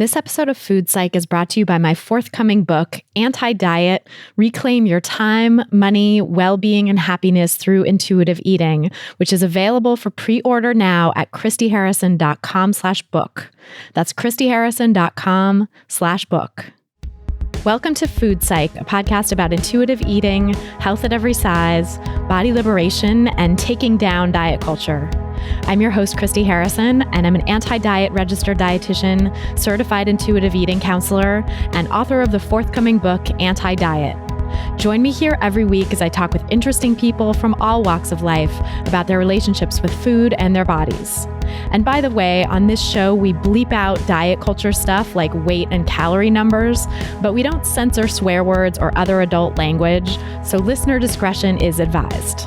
This episode of Food Psych is brought to you by my forthcoming book, Anti-Diet: Reclaim Your Time, Money, Well-Being, and Happiness Through Intuitive Eating, which is available for pre-order now at christyharrison.com/book. That's christyharrison.com/book. Welcome to Food Psych, a podcast about intuitive eating, health at every size, body liberation, and taking down diet culture. I'm your host, Christy Harrison, and I'm an anti-diet registered dietitian, certified intuitive eating counselor, and author of the forthcoming book, Anti-Diet. Join me here every week as I talk with interesting people from all walks of life about their relationships with food and their bodies. And by the way, on this show, we bleep out diet culture stuff like weight and calorie numbers, but we don't censor swear words or other adult language, so listener discretion is advised.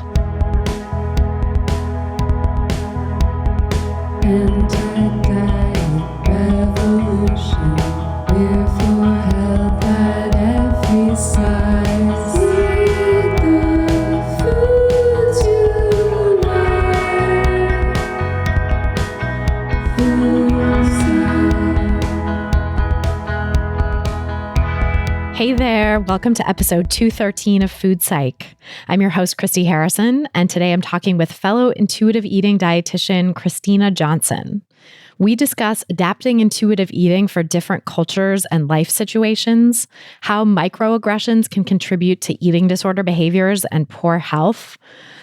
Anti-diet revolution, we're for health at every size. Eat the foods you like. Food Psych. Hey there, welcome to episode 213 of Food Psych. I'm your host, Christy Harrison, and today I'm talking with fellow intuitive eating dietitian, Christyna Johnson. We discuss adapting intuitive eating for different cultures and life situations, how microaggressions can contribute to eating disorder behaviors and poor health,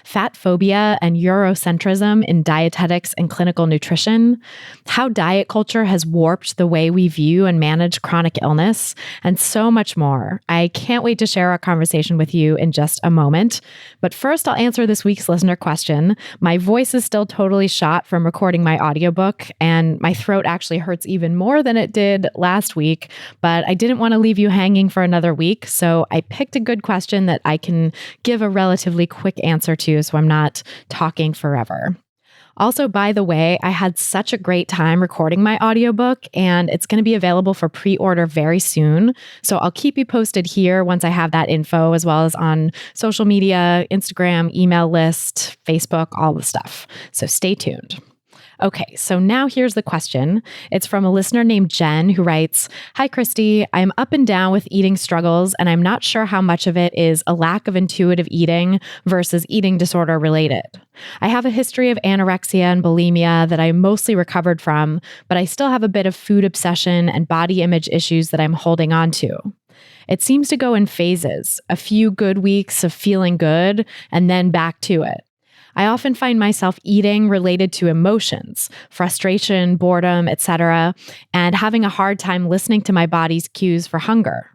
fatphobia and Eurocentrism in dietetics and clinical nutrition, how diet culture has warped the way we view and manage chronic illness, and so much more. I can't wait to share our conversation with you in just a moment. But first, I'll answer this week's listener question. My voice is still totally shot from recording my audiobook, and my throat actually hurts even more than it did last week, but I didn't want to leave you hanging for another week, so I picked a good question that I can give a relatively quick answer to, so I'm not talking forever. Also, by the way, I had such a great time recording my audiobook, and it's going to be available for pre-order very soon. So I'll keep you posted here once I have that info, as well as on social media, Instagram, email list, Facebook, all the stuff. So stay tuned. Okay, so now here's the question. It's from a listener named Jen who writes, "Hi, Christy. I'm up and down with eating struggles, and I'm not sure how much of it is a lack of intuitive eating versus eating disorder related. I have a history of anorexia and bulimia that I mostly recovered from, but I still have a bit of food obsession and body image issues that I'm holding on to. It seems to go in phases, a few good weeks of feeling good, and then back to it. I often find myself eating related to emotions, frustration, boredom, etc., and having a hard time listening to my body's cues for hunger.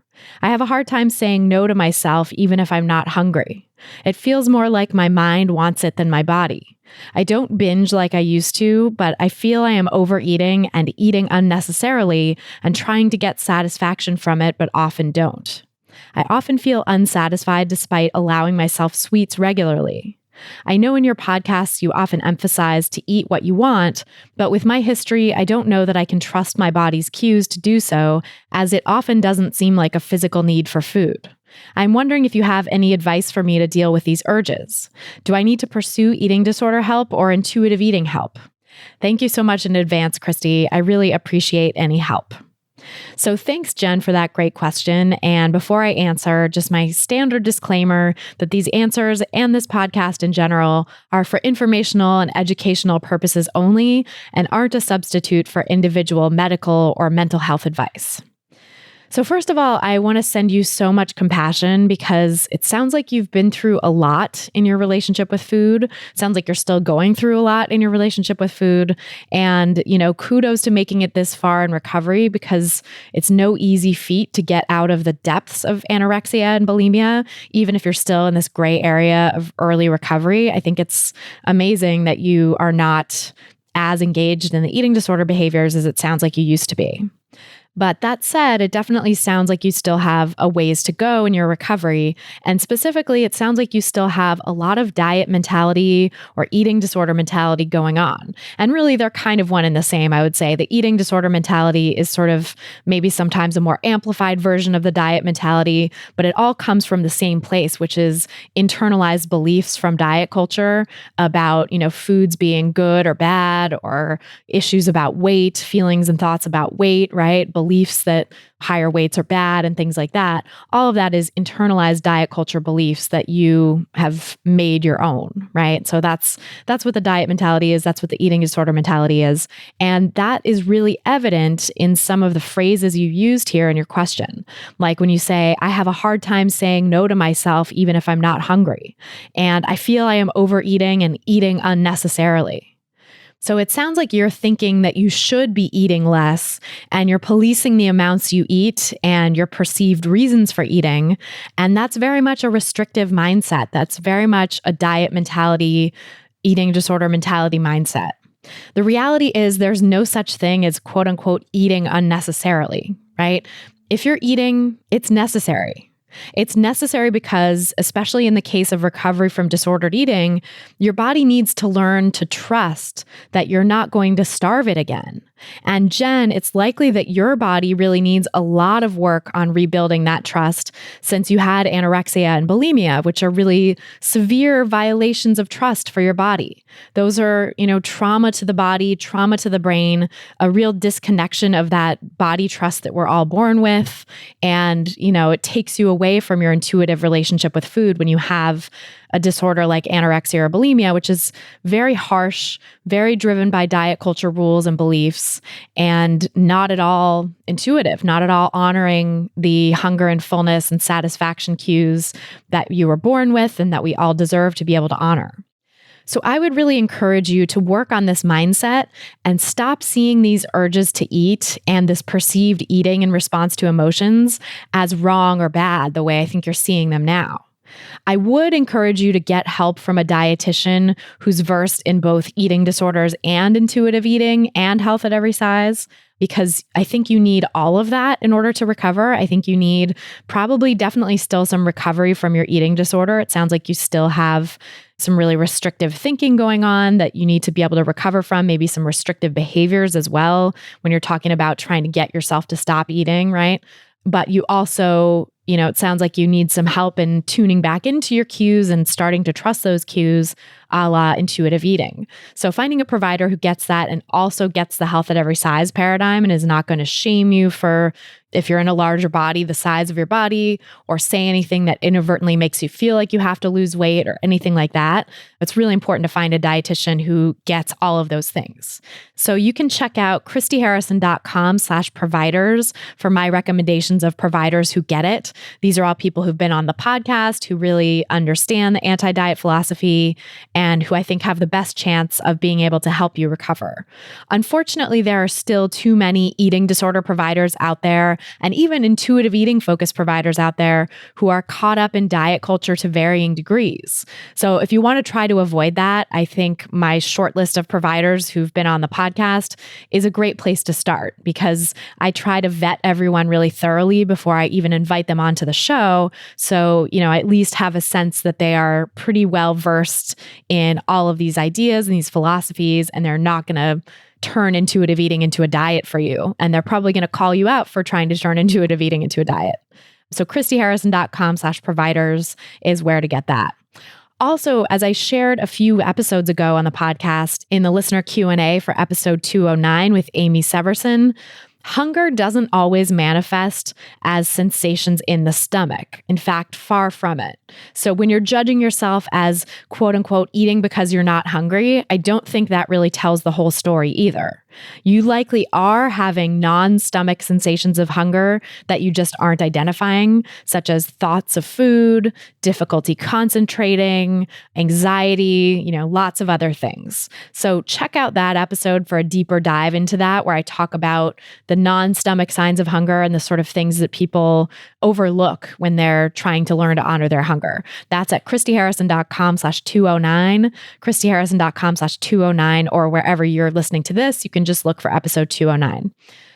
I have a hard time saying no to myself even if I'm not hungry. It feels more like my mind wants it than my body. I don't binge like I used to, but I feel I am overeating and eating unnecessarily and trying to get satisfaction from it, but often don't. I often feel unsatisfied despite allowing myself sweets regularly. I know in your podcasts you often emphasize to eat what you want, but with my history, I don't know that I can trust my body's cues to do so, as it often doesn't seem like a physical need for food. I'm wondering if you have any advice for me to deal with these urges. Do I need to pursue eating disorder help or intuitive eating help? Thank you so much in advance, Christy. I really appreciate any help." So thanks, Jen, for that great question. And before I answer, just my standard disclaimer that these answers and this podcast in general are for informational and educational purposes only and aren't a substitute for individual medical or mental health advice. So first of all, I want to send you so much compassion because it sounds like you've been through a lot in your relationship with food. It sounds like you're still going through a lot in your relationship with food. And, kudos to making it this far in recovery because it's no easy feat to get out of the depths of anorexia and bulimia, even if you're still in this gray area of early recovery. I think it's amazing that you are not as engaged in the eating disorder behaviors as it sounds like you used to be. But that said, it definitely sounds like you still have a ways to go in your recovery. And specifically, it sounds like you still have a lot of diet mentality or eating disorder mentality going on. And really, they're kind of one and the same, I would say. The eating disorder mentality is sort of maybe sometimes a more amplified version of the diet mentality, but it all comes from the same place, which is internalized beliefs from diet culture about, foods being good or bad, or issues about weight, feelings and thoughts about weight, right? beliefs that higher weights are bad and things like that. All of that is internalized diet culture beliefs that you have made your own, right? So that's what the diet mentality is. That's what the eating disorder mentality is. And that is really evident in some of the phrases you used here in your question. Like when you say, I have a hard time saying no to myself, even if I'm not hungry. And I feel I am overeating and eating unnecessarily. So it sounds like you're thinking that you should be eating less and you're policing the amounts you eat and your perceived reasons for eating. And that's very much a restrictive mindset. That's very much a diet mentality, eating disorder mentality mindset. The reality is there's no such thing as quote unquote eating unnecessarily, right? If you're eating, it's necessary. It's necessary because, especially in the case of recovery from disordered eating, your body needs to learn to trust that you're not going to starve it again. And Jen, it's likely that your body really needs a lot of work on rebuilding that trust since you had anorexia and bulimia, which are really severe violations of trust for your body. Those are, trauma to the body, trauma to the brain, a real disconnection of that body trust that we're all born with. And, it takes you away from your intuitive relationship with food when you have a disorder like anorexia or bulimia, which is very harsh, very driven by diet culture rules and beliefs, and not at all intuitive, not at all honoring the hunger and fullness and satisfaction cues that you were born with and that we all deserve to be able to honor. So I would really encourage you to work on this mindset and stop seeing these urges to eat and this perceived eating in response to emotions as wrong or bad the way I think you're seeing them now. I would encourage you to get help from a dietitian who's versed in both eating disorders and intuitive eating and health at every size, because I think you need all of that in order to recover. I think you need definitely still some recovery from your eating disorder. It sounds like you still have some really restrictive thinking going on that you need to be able to recover from, maybe some restrictive behaviors as well when you're talking about trying to get yourself to stop eating, right? But you also, it sounds like you need some help in tuning back into your cues and starting to trust those cues, a la intuitive eating. So finding a provider who gets that and also gets the health at every size paradigm and is not going to shame you for, if you're in a larger body, the size of your body, or say anything that inadvertently makes you feel like you have to lose weight or anything like that. It's really important to find a dietitian who gets all of those things. So you can check out christyharrison.com/providers for my recommendations of providers who get it. These are all people who've been on the podcast, who really understand the anti-diet philosophy, and who I think have the best chance of being able to help you recover. Unfortunately, there are still too many eating disorder providers out there, and even intuitive eating focused providers out there who are caught up in diet culture to varying degrees. So if you want to try to avoid that, I think my short list of providers who've been on the podcast is a great place to start, because I try to vet everyone really thoroughly before I even invite them onto the show. So, I at least have a sense that they are pretty well versed in all of these ideas and these philosophies, and they're not going to turn intuitive eating into a diet for you. And they're probably going to call you out for trying to turn intuitive eating into a diet. So christyharrison.com/providers is where to get that. Also, as I shared a few episodes ago on the podcast in the listener Q&A for episode 209 with Amy Severson, hunger doesn't always manifest as sensations in the stomach. In fact, far from it. So when you're judging yourself as quote unquote eating because you're not hungry, I don't think that really tells the whole story either. You likely are having non-stomach sensations of hunger that you just aren't identifying, such as thoughts of food, difficulty concentrating, anxiety, lots of other things. So check out that episode for a deeper dive into that, where I talk about the non-stomach signs of hunger and the sort of things that people overlook when they're trying to learn to honor their hunger. That's at christyharrison.com/209, christyharrison.com/209, or wherever you're listening to this, you can just look for episode 209.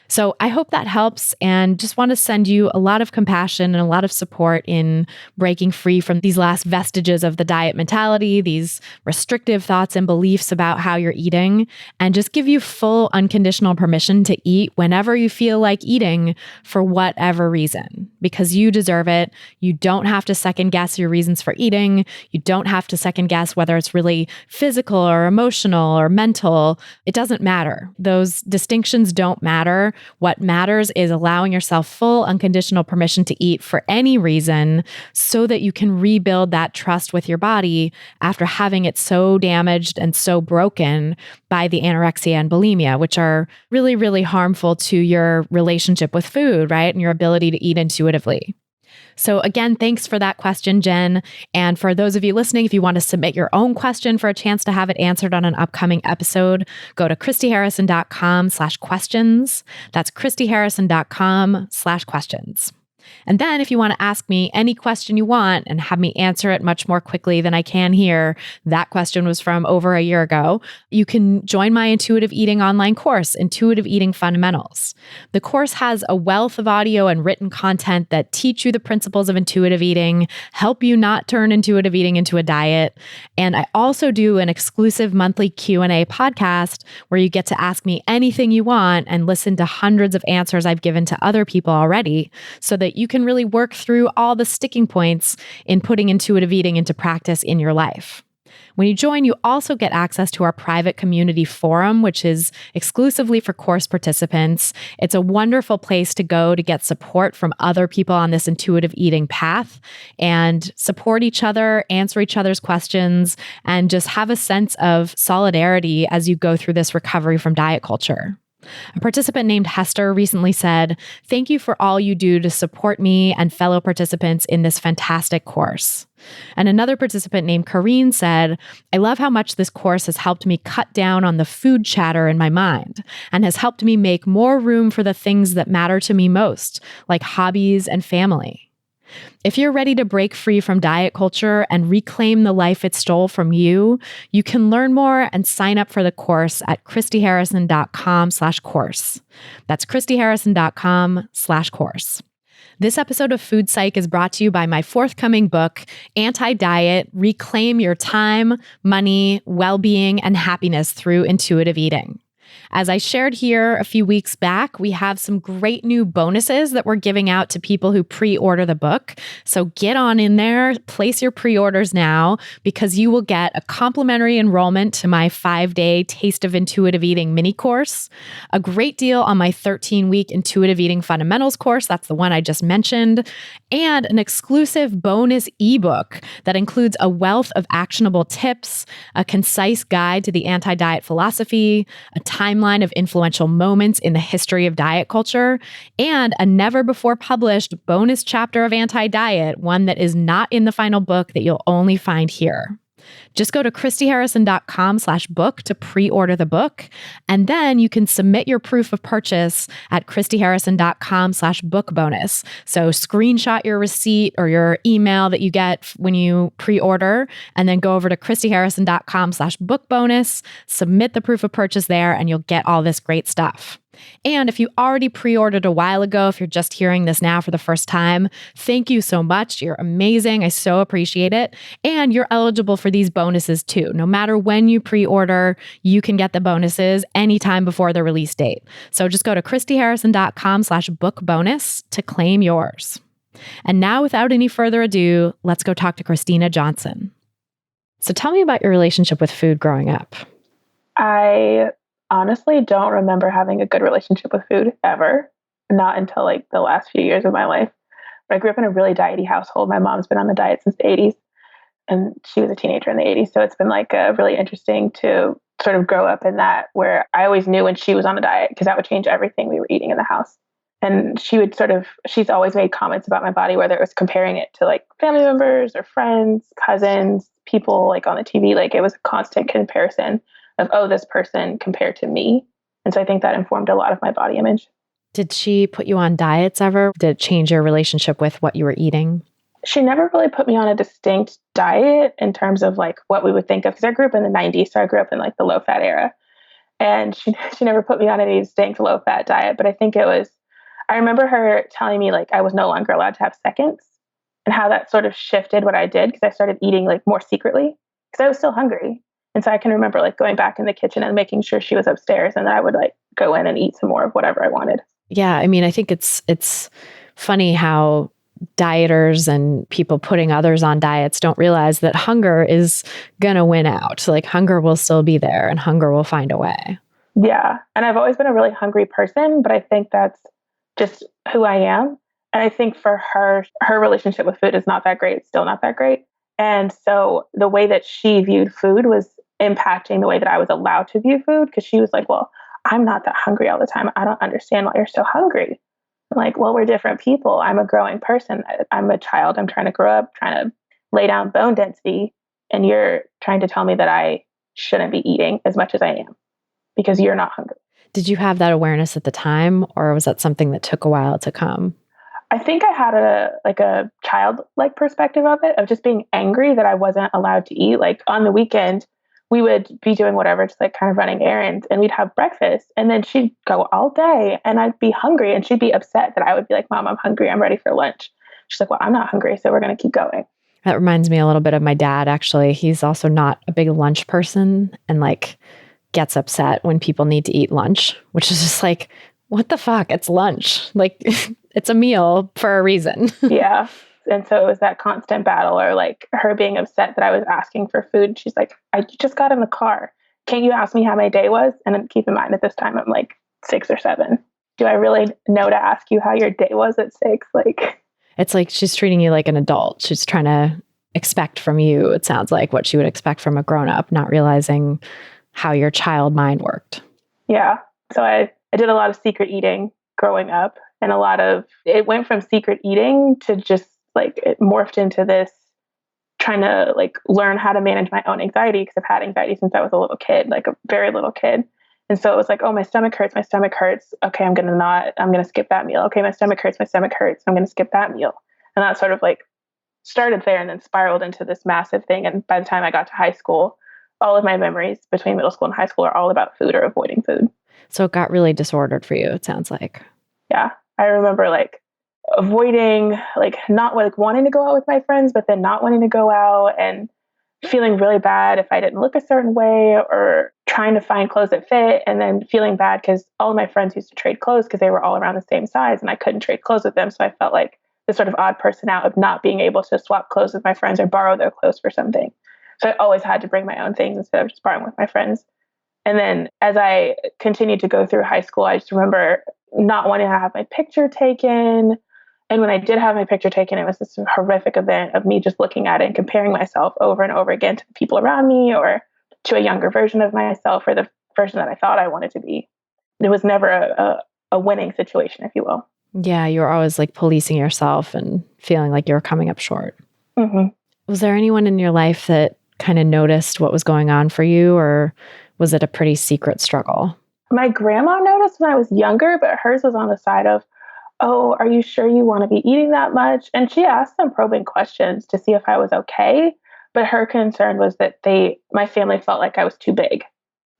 So I hope that helps, and just want to send you a lot of compassion and a lot of support in breaking free from these last vestiges of the diet mentality, these restrictive thoughts and beliefs about how you're eating, and just give you full unconditional permission to eat whenever you feel like eating for whatever reason. because you deserve it. You don't have to second guess your reasons for eating. You don't have to second guess whether it's really physical or emotional or mental. It doesn't matter. Those distinctions don't matter. What matters is allowing yourself full, unconditional permission to eat for any reason so that you can rebuild that trust with your body after having it so damaged and so broken by the anorexia and bulimia, which are really, really harmful to your relationship with food, right? And your ability to eat intuitively. So again, thanks for that question, Jen. And for those of you listening, if you want to submit your own question for a chance to have it answered on an upcoming episode, go to christyharrison.com/questions. That's christyharrison.com/questions. And then if you want to ask me any question you want and have me answer it much more quickly than I can here, that question was from over a year ago, you can join my intuitive eating online course, Intuitive Eating Fundamentals. The course has a wealth of audio and written content that teach you the principles of intuitive eating, help you not turn intuitive eating into a diet. And I also do an exclusive monthly Q&A podcast where you get to ask me anything you want and listen to hundreds of answers I've given to other people already so that you can really work through all the sticking points in putting intuitive eating into practice in your life. When you join, you also get access to our private community forum, which is exclusively for course participants. It's a wonderful place to go to get support from other people on this intuitive eating path and support each other, answer each other's questions, and just have a sense of solidarity as you go through this recovery from diet culture. A participant named Hester recently said, "Thank you for all you do to support me and fellow participants in this fantastic course." And another participant named Kareen said, "I love how much this course has helped me cut down on the food chatter in my mind and has helped me make more room for the things that matter to me most, like hobbies and family." If you're ready to break free from diet culture and reclaim the life it stole from you, you can learn more and sign up for the course at christyharrison.com/course. That's christyharrison.com/course. This episode of Food Psych is brought to you by my forthcoming book, Anti-Diet: Reclaim Your Time, Money, Well-Being, and Happiness Through Intuitive Eating. As I shared here a few weeks back, we have some great new bonuses that we're giving out to people who pre-order the book. So get on in there, place your pre-orders now, because you will get a complimentary enrollment to my 5-day Taste of Intuitive Eating mini course, a great deal on my 13-week Intuitive Eating Fundamentals course, that's the one I just mentioned, and an exclusive bonus ebook that includes a wealth of actionable tips, a concise guide to the anti-diet philosophy, a timeline of influential moments in the history of diet culture, and a never-before-published bonus chapter of anti-diet, one that is not in the final book that you'll only find here. Just go to christyharrison.com/book to pre-order the book, and then you can submit your proof of purchase at christyharrison.com/book bonus. So screenshot your receipt or your email that you get when you pre-order, and then go over to christyharrison.com/book bonus, submit the proof of purchase there, and you'll get all this great stuff. And if you already pre-ordered a while ago, if you're just hearing this now for the first time, thank you so much. You're amazing. I so appreciate it. And you're eligible for these bonuses too. No matter when you pre-order, you can get the bonuses anytime before the release date. So just go to christyharrison.com/book bonus to claim yours. And now, without any further ado, let's go talk to Christyna Johnson. So tell me about your relationship with food growing up. I honestly don't remember having a good relationship with food ever, not until like the last few years of my life. But I grew up in a really diety household. My mom's been on the diet since the 80s, and she was a teenager in the 80s. So it's been like really interesting to sort of grow up in that, where I always knew when she was on a diet because that would change everything we were eating in the house. And she's always made comments about my body, whether it was comparing it to like family members or friends, cousins, people like on the TV. Like it was a constant comparison of, oh, this person compared to me. And so I think that informed a lot of my body image. Did she put you on diets ever? Did it change your relationship with what you were eating? She never really put me on a distinct diet in terms of like what we would think of, because I grew up in the 90s. So I grew up in like the low fat era. And she never put me on any distinct low fat diet. But I think I remember her telling me like I was no longer allowed to have seconds, and how that sort of shifted what I did, because I started eating like more secretly because I was still hungry. And so I can remember like going back in the kitchen and making sure she was upstairs, and then I would like go in and eat some more of whatever I wanted. Yeah. I mean, I think it's funny how dieters and people putting others on diets don't realize that hunger is going to win out. Like hunger will still be there and hunger will find a way. Yeah. And I've always been a really hungry person, but I think that's just who I am. And I think for her relationship with food is not that great. It's still not that great. And so the way that she viewed food was impacting the way that I was allowed to view food, because she was like, well, I'm not that hungry all the time. I don't understand why you're so hungry. I'm like, well, we're different people. I'm a growing person. I'm a child. I'm trying to grow up, trying to lay down bone density. And you're trying to tell me that I shouldn't be eating as much as I am because you're not hungry. Did you have that awareness at the time, or was that something that took a while to come? I think I had a childlike perspective of it, of just being angry that I wasn't allowed to eat. Like on the weekend, we would be doing whatever, just like kind of running errands, and we'd have breakfast, and then she'd go all day and I'd be hungry and she'd be upset that I would be like, Mom, I'm hungry. I'm ready for lunch. She's like, well, I'm not hungry. So we're going to keep going. That reminds me a little bit of my dad, actually. He's also not a big lunch person and like gets upset when people need to eat lunch, which is just like, what the fuck? It's lunch. Like it's a meal for a reason. Yeah. And so it was that constant battle, or like her being upset that I was asking for food. She's like, I just got in the car. Can't you ask me how my day was? And then keep in mind at this time, I'm like 6 or 7. Do I really know to ask you how your day was at 6? Like, it's like she's treating you like an adult. She's trying to expect from you, it sounds like, what she would expect from a grown-up, not realizing how your child mind worked. Yeah. So I did a lot of secret eating growing up, and it went from secret eating to just like it morphed into this trying to like learn how to manage my own anxiety, because I've had anxiety since I was a little kid, like a very little kid. And so it was like, oh, my stomach hurts. Okay, I'm going to skip that meal. Okay, my stomach hurts. I'm going to skip that meal. And that sort of like started there and then spiraled into this massive thing. And by the time I got to high school, all of my memories between middle school and high school are all about food or avoiding food. So it got really disordered for you, it sounds like. Yeah. I remember like avoiding, like not like wanting to go out with my friends, but then not wanting to go out and feeling really bad if I didn't look a certain way, or trying to find clothes that fit, and then feeling bad because all of my friends used to trade clothes because they were all around the same size and I couldn't trade clothes with them. So I felt like this sort of odd person out of not being able to swap clothes with my friends or borrow their clothes for something. So I always had to bring my own things instead of just borrowing with my friends. And then as I continued to go through high school, I just remember not wanting to have my picture taken. And when I did have my picture taken, it was this horrific event of me just looking at it and comparing myself over and over again to the people around me, or to a younger version of myself, or the version that I thought I wanted to be. It was never a winning situation, if you will. Yeah, you were always like policing yourself and feeling like you were coming up short. Mm-hmm. Was there anyone in your life that kind of noticed what was going on for you, or was it a pretty secret struggle? My grandma noticed when I was younger, but hers was on the side of, oh, are you sure you want to be eating that much? And she asked some probing questions to see if I was okay. But her concern was that my family felt like I was too big.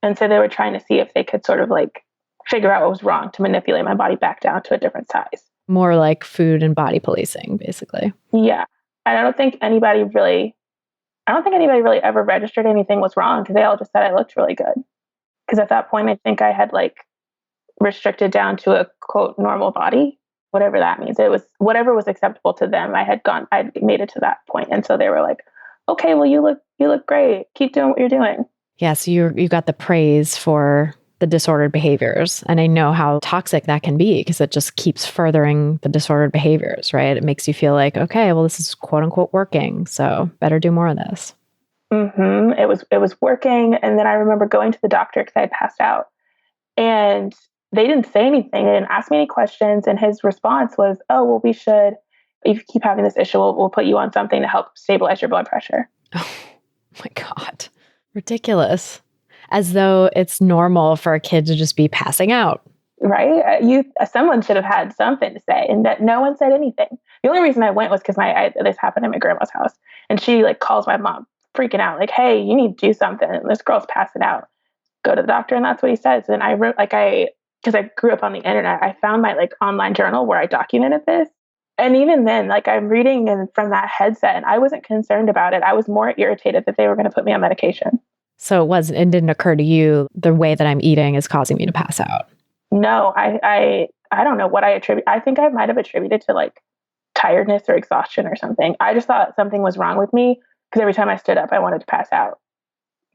And so they were trying to see if they could sort of like figure out what was wrong to manipulate my body back down to a different size. More like food and body policing, basically. Yeah. And I don't think anybody really ever registered anything was wrong, because they all just said I looked really good. Because at that point, I think I had like restricted down to a quote normal body, whatever that means. It was whatever was acceptable to them. I'd made it to that point. And so they were like, okay, well, you look great. Keep doing what you're doing. Yeah. So you got the praise for the disordered behaviors. And I know how toxic that can be, because it just keeps furthering the disordered behaviors, right? It makes you feel like, okay, well, this is quote unquote working, so better do more of this. Mm-hmm. It was working. And then I remember going to the doctor because I had passed out, and they didn't say anything. They didn't ask me any questions. And his response was, oh, well, if you keep having this issue, we'll put you on something to help stabilize your blood pressure. Oh my God. Ridiculous. As though it's normal for a kid to just be passing out. Right? Someone should have had something to say, and that no one said anything. The only reason I went was because this happened at my grandma's house, and she like calls my mom freaking out, like, hey, you need to do something. And this girl's passing out. Go to the doctor. And that's what he says. And I wrote because I grew up on the internet, I found my like online journal where I documented this. And even then, like I'm reading from that headset, and I wasn't concerned about it. I was more irritated that they were going to put me on medication. So it didn't occur to you the way that I'm eating is causing me to pass out. No, I I don't know what I attribute. I think I might have attributed to like tiredness or exhaustion or something. I just thought something was wrong with me because every time I stood up, I wanted to pass out.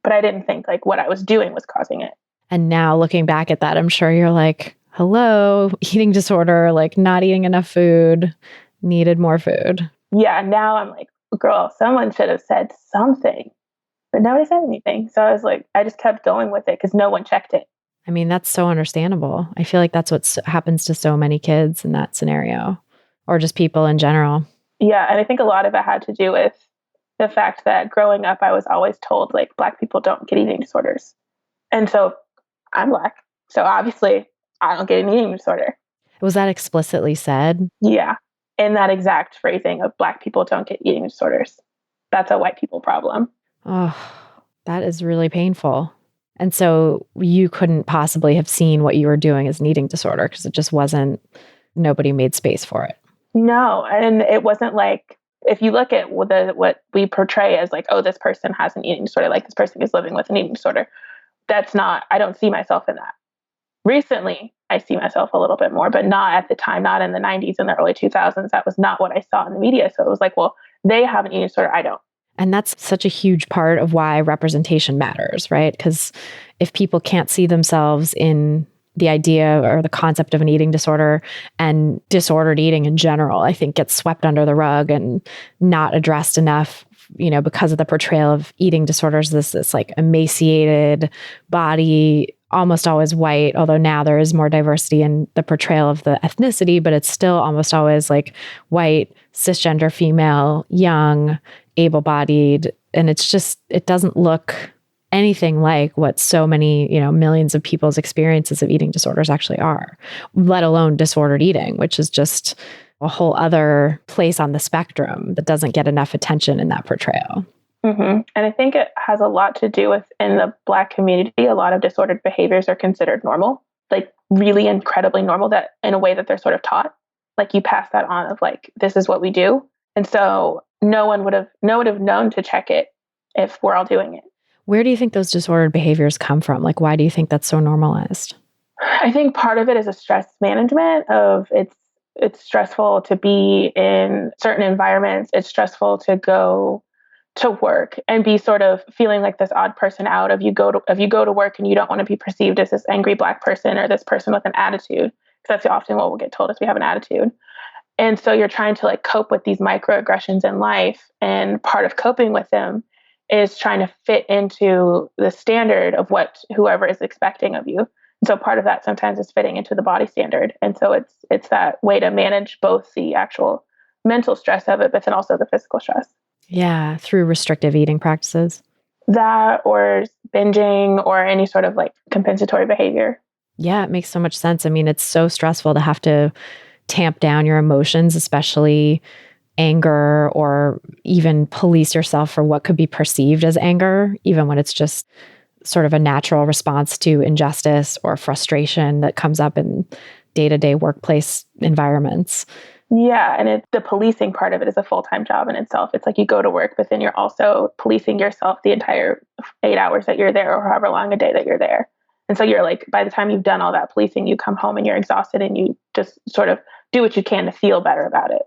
But I didn't think like what I was doing was causing it. And now looking back at that, I'm sure you're like, hello, eating disorder, like not eating enough food, needed more food. Yeah, now I'm like, girl, someone should have said something, but nobody said anything. So I was like, I just kept going with it because no one checked it. I mean, that's so understandable. I feel like that's what happens to so many kids in that scenario, or just people in general. Yeah, and I think a lot of it had to do with the fact that growing up, I was always told like Black people don't get eating disorders. And so I'm Black. So obviously I don't get an eating disorder. Was that explicitly said? Yeah. In that exact phrasing of Black people don't get eating disorders. That's a white people problem. Oh, that is really painful. And so you couldn't possibly have seen what you were doing as an eating disorder because it just wasn't, nobody made space for it. No. And it wasn't like, if you look at what we portray as like, oh, this person has an eating disorder, like this person is living with an eating disorder. That's not, I don't see myself in that. Recently, I see myself a little bit more, but not at the time, not in the 90s and the early 2000s. That was not what I saw in the media. So it was like, well, they have an eating disorder, I don't. And that's such a huge part of why representation matters, right? Because if people can't see themselves in the idea or the concept of an eating disorder, and disordered eating in general, I think gets swept under the rug and not addressed enough, because of the portrayal of eating disorders, this like emaciated body, almost always white, although now there is more diversity in the portrayal of the ethnicity, but it's still almost always like white, cisgender female, young, able-bodied. And it doesn't look anything like what so many, millions of people's experiences of eating disorders actually are, let alone disordered eating, which is just a whole other place on the spectrum that doesn't get enough attention in that portrayal. Mm-hmm. And I think it has a lot to do with, in the Black community, a lot of disordered behaviors are considered normal, like really incredibly normal, that in a way that they're sort of taught, like you pass that on of like, this is what we do. And so no one would have known to check it if we're all doing it. Where do you think those disordered behaviors come from? Like, why do you think that's so normalized? I think part of it is a stress management of it's stressful to be in certain environments. It's stressful to go to work and be sort of feeling like this odd person out if you go to work and you don't want to be perceived as this angry Black person or this person with an attitude, because that's often what we'll get told is we have an attitude. And so you're trying to like cope with these microaggressions in life, and part of coping with them is trying to fit into the standard of what whoever is expecting of you. And so part of that sometimes is fitting into the body standard. And so it's that way to manage both the actual mental stress of it, but then also the physical stress. Yeah, through restrictive eating practices. That or binging or any sort of like compensatory behavior. Yeah, it makes so much sense. I mean, it's so stressful to have to tamp down your emotions, especially anger, or even police yourself for what could be perceived as anger, even when it's just sort of a natural response to injustice or frustration that comes up in day-to-day workplace environments. Yeah, and the policing part of it is a full-time job in itself. It's like you go to work, but then you're also policing yourself the entire 8 hours that you're there, or however long a day that you're there. And so you're like, by the time you've done all that policing, you come home and you're exhausted, and you just sort of do what you can to feel better about it.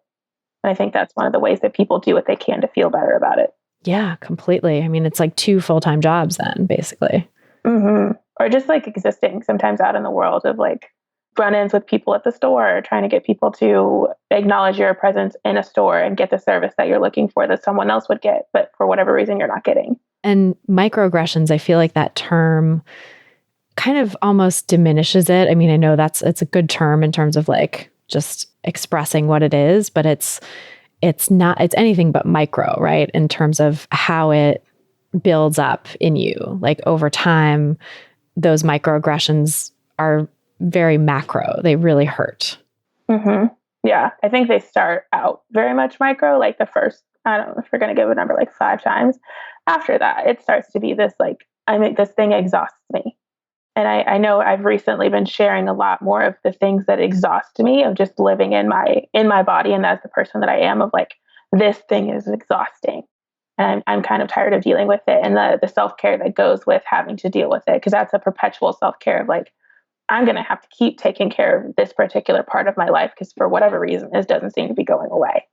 And I think that's one of the ways that people do what they can to feel better about it. Yeah, completely. I mean, it's like 2 full-time jobs then, basically. Mm-hmm. Or just like existing sometimes out in the world of like run-ins with people at the store, trying to get people to acknowledge your presence in a store and get the service that you're looking for that someone else would get, but for whatever reason, you're not getting. And microaggressions, I feel like that term kind of almost diminishes it. I mean, I know it's a good term in terms of like just expressing what it is, but it's anything but micro, right? In terms of how it builds up in you. Like over time, those microaggressions are very macro. They really hurt. Mm-hmm. Yeah. I think they start out very much micro, like the first, I don't know if we're going to give a number, like 5 times. After that, it starts to be this like, this thing exhausts me. And I know I've recently been sharing a lot more of the things that exhaust me, of just living in my body, and as the person that I am, of like, this thing is exhausting. And I'm kind of tired of dealing with it, and the self-care that goes with having to deal with it, because that's a perpetual self-care of like, I'm going to have to keep taking care of this particular part of my life because for whatever reason, this doesn't seem to be going away.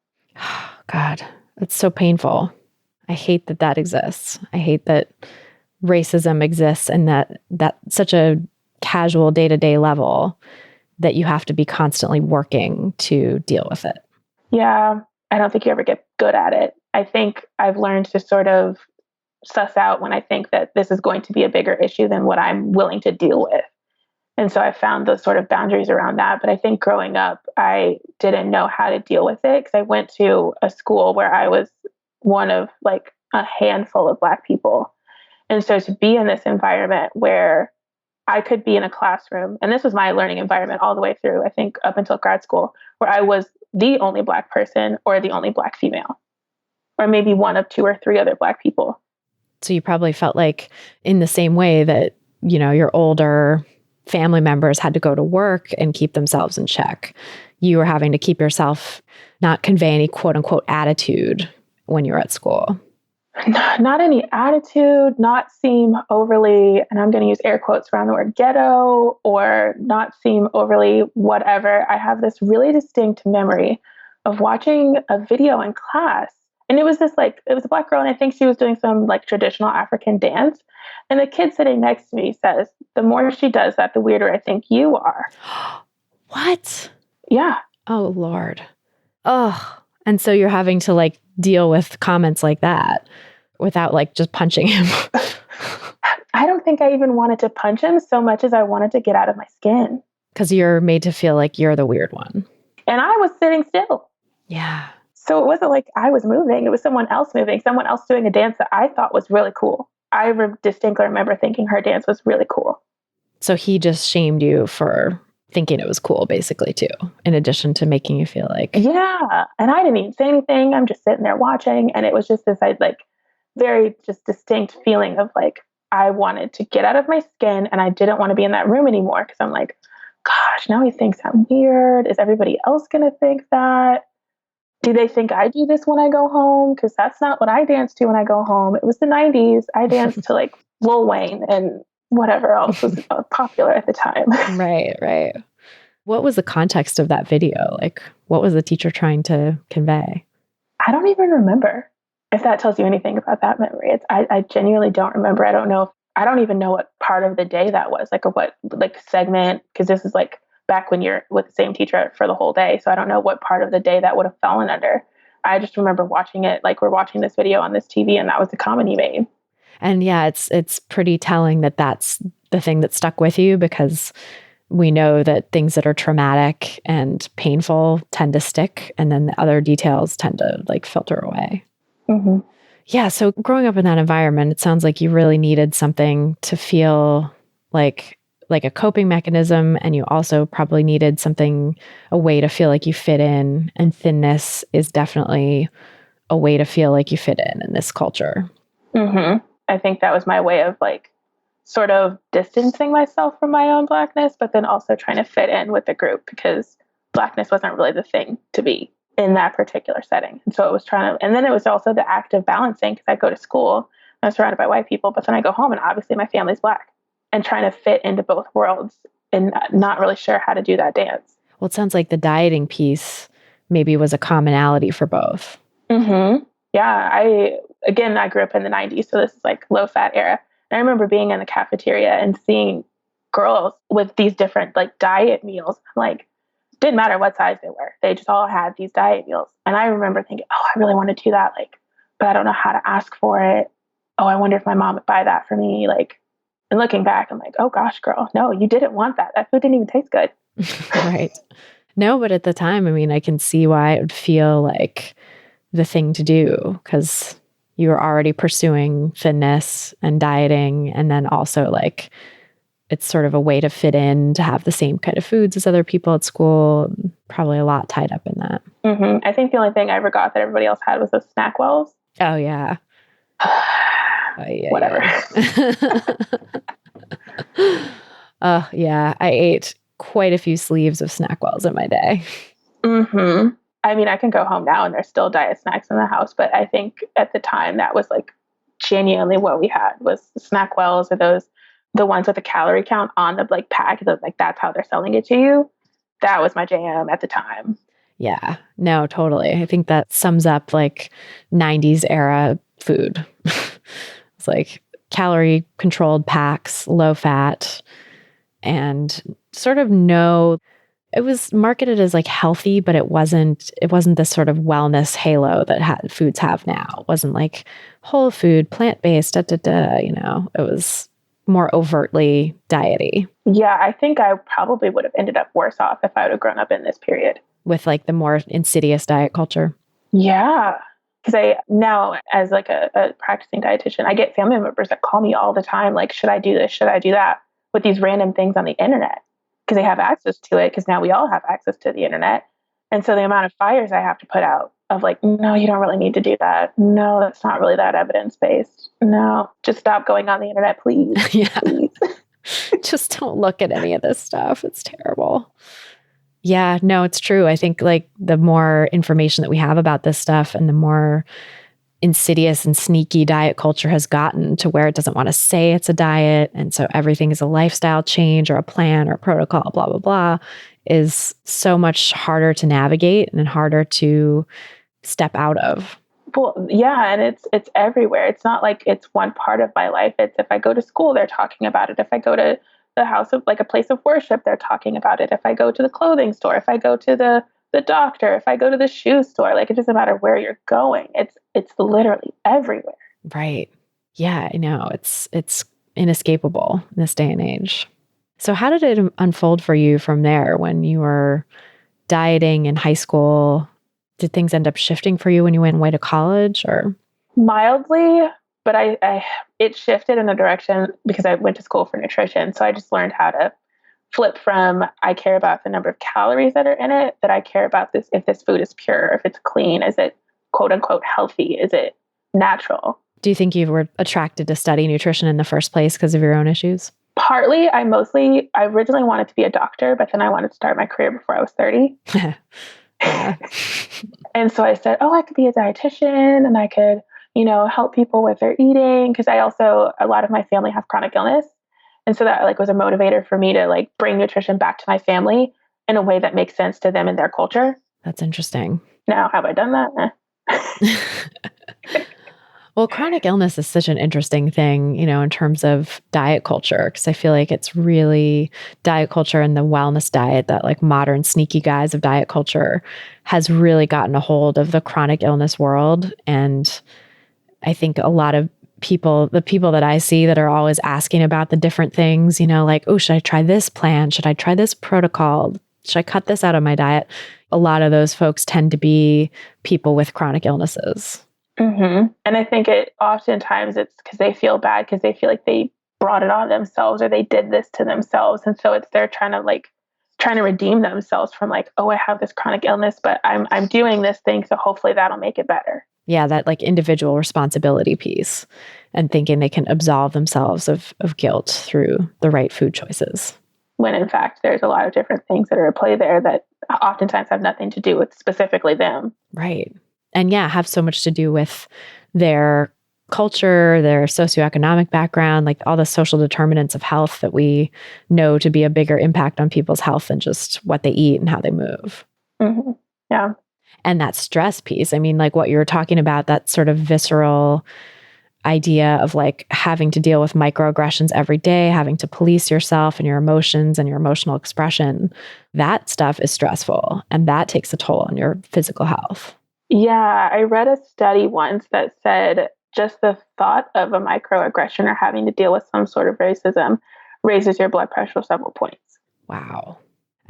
God, it's so painful. I hate that that exists. I hate that racism exists and that such a casual day-to-day level that you have to be constantly working to deal with it. Yeah, I don't think you ever get good at it. I think I've learned to sort of suss out when I think that this is going to be a bigger issue than what I'm willing to deal with. And so I found those sort of boundaries around that. But I think growing up, I didn't know how to deal with it because I went to a school where I was one of like a handful of Black people. And so to be in this environment where I could be in a classroom, and this was my learning environment all the way through, I think up until grad school, where I was the only Black person or the only Black female, or maybe one of 2 or 3 other Black people. So you probably felt like in the same way that, you know, your older family members had to go to work and keep themselves in check. You were having to keep yourself, not convey any quote unquote attitude when you're at school. Not any attitude, not seem overly, and I'm going to use air quotes around the word ghetto, or not seem overly whatever. I have this really distinct memory of watching a video in class. And it was a Black girl, and I think she was doing some like traditional African dance. And the kid sitting next to me says, the more she does that, the weirder I think you are. What? Yeah. Oh, Lord. Oh, and so you're having to like deal with comments like that without like just punching him. I don't think I even wanted to punch him so much as I wanted to get out of my skin. Because you're made to feel like you're the weird one. And I was sitting still. Yeah. So it wasn't like I was moving. It was someone else moving, someone else doing a dance that I thought was really cool. I distinctly remember thinking her dance was really cool. So he just shamed you for thinking it was cool, basically, too, in addition to making you feel like... Yeah. And I didn't even say anything. I'm just sitting there watching. And it was just this like very just distinct feeling of like, I wanted to get out of my skin and I didn't want to be in that room anymore. Because I'm like, gosh, now he thinks I'm weird. Is everybody else going to think that? Do they think I do this when I go home? Because that's not what I dance to when I go home. It was the 90s. I danced to like Lil Wayne and whatever else was popular at the time. Right. What was the context of that video? Like, what was the teacher trying to convey? I don't even remember, if that tells you anything about that memory. I genuinely don't remember. I don't even know what part of the day that was, like, or what like segment, because this is like back when you're with the same teacher for the whole day. So I don't know what part of the day that would have fallen under. I just remember watching it, like we're watching this video on this TV and that was the comment he made. And yeah, it's pretty telling that that's the thing that stuck with you, because we know that things that are traumatic and painful tend to stick, and then the other details tend to like filter away. Mm-hmm. Yeah. So growing up in that environment, it sounds like you really needed something to feel like a coping mechanism. And you also probably needed a way to feel like you fit in. And thinness is definitely a way to feel like you fit in this culture. Mm-hmm. I think that was my way of like sort of distancing myself from my own Blackness, but then also trying to fit in with the group, because Blackness wasn't really the thing to be in that particular setting. And so it was and then it was also the act of balancing, because I go to school, I'm surrounded by white people, but then I go home and obviously my family's Black, and trying to fit into both worlds and not really sure how to do that dance. Well, it sounds like the dieting piece maybe was a commonality for both. Mm-hmm. Yeah. I grew up in the 90s, so this is like low fat era. And I remember being in the cafeteria and seeing girls with these different like diet meals. Like, didn't matter what size they were. They just all had these diet meals. And I remember thinking, oh, I really want to do that. Like, but I don't know how to ask for it. Oh, I wonder if my mom would buy that for me. Like, and looking back, I'm like, oh gosh, girl, no, you didn't want that. That food didn't even taste good. Right. No, but at the time, I mean, I can see why it would feel like the thing to do, because you were already pursuing thinness and dieting. And then also like, it's sort of a way to fit in, to have the same kind of foods as other people at school. Probably a lot tied up in that. Mm-hmm. I think the only thing I ever got that everybody else had was those snack wells. Oh, yeah. Yeah. Whatever. Oh, yeah. I ate quite a few sleeves of snack wells in my day. Mm-hmm. I mean, I can go home now and there's still diet snacks in the house, but I think at the time that was like genuinely what we had was the snack wells, or those the ones with the calorie count on the like pack, like that's how they're selling it to you. That was my jam at the time. Yeah, no, totally. I think that sums up like 90s era food. It's like calorie controlled packs, low fat, and sort of it was marketed as like healthy, but it wasn't this sort of wellness halo that foods have now. It wasn't like whole food, plant-based, it was more overtly diety. Yeah, I think I probably would have ended up worse off if I would have grown up in this period. With like the more insidious diet culture. Yeah. Because I now, as like a practicing dietitian, I get family members that call me all the time, like, should I do this? Should I do that? With these random things on the internet. Because they have access to it, because now we all have access to the internet. And so the amount of fires I have to put out of like, no, you don't really need to do that. No, that's not really that evidence-based. No, just stop going on the internet, please. Yeah. Please. Just don't look at any of this stuff. It's terrible. Yeah, no, it's true. I think like the more information that we have about this stuff and the more insidious and sneaky diet culture has gotten to where it doesn't want to say it's a diet. And so everything is a lifestyle change or a plan or a protocol, blah, blah, blah, is so much harder to navigate and harder to step out of. Well, yeah, and it's everywhere. It's not like it's one part of my life. It's if I go to school, they're talking about it. If I go to the house of like a place of worship, they're talking about it. If I go to the clothing store, if I go to the doctor, if I go to the shoe store, like it doesn't matter where you're going. It's literally everywhere. Right. Yeah, I know. It's inescapable in this day and age. So how did it unfold for you from there when you were dieting in high school? Did things end up shifting for you when you went away to college or? Mildly, but it shifted in the direction because I went to school for nutrition. So I just learned how to flip from I care about the number of calories that are in it, that I care about this, if this food is pure, if it's clean, is it quote unquote healthy, is it natural? Do you think you were attracted to study nutrition in the first place because of your own issues? Partly, I originally wanted to be a doctor, but then I wanted to start my career before I was 30. Yeah. And so I said, I could be a dietitian and I could, help people with their eating. Cause a lot of my family have chronic illness. And so that like was a motivator for me to like bring nutrition back to my family in a way that makes sense to them and their culture. That's interesting. Now, have I done that? Well, chronic illness is such an interesting thing, in terms of diet culture, because I feel like it's really diet culture and the wellness diet, that like modern sneaky guise of diet culture has really gotten a hold of the chronic illness world. And I think a lot of the people that I see that are always asking about the different things, like, oh, should I try this plan? Should I try this protocol? Should I cut this out of my diet? A lot of those folks tend to be people with chronic illnesses. Mm-hmm. And I think oftentimes it's because they feel bad because they feel like they brought it on themselves or they did this to themselves. And so they're trying to redeem themselves from like, oh, I have this chronic illness, but I'm doing this thing. So hopefully that'll make it better. Yeah. That like individual responsibility piece and thinking they can absolve themselves of guilt through the right food choices. When in fact, there's a lot of different things that are at play there that oftentimes have nothing to do with specifically them. Right. And yeah, have so much to do with their culture, their socioeconomic background, like all the social determinants of health that we know to be a bigger impact on people's health than just what they eat and how they move. Mm-hmm. Yeah. And that stress piece, I mean, like what you were talking about, that sort of visceral idea of like having to deal with microaggressions every day, having to police yourself and your emotions and your emotional expression, that stuff is stressful and that takes a toll on your physical health. Yeah, I read a study once that said just the thought of a microaggression or having to deal with some sort of racism raises your blood pressure several points. Wow.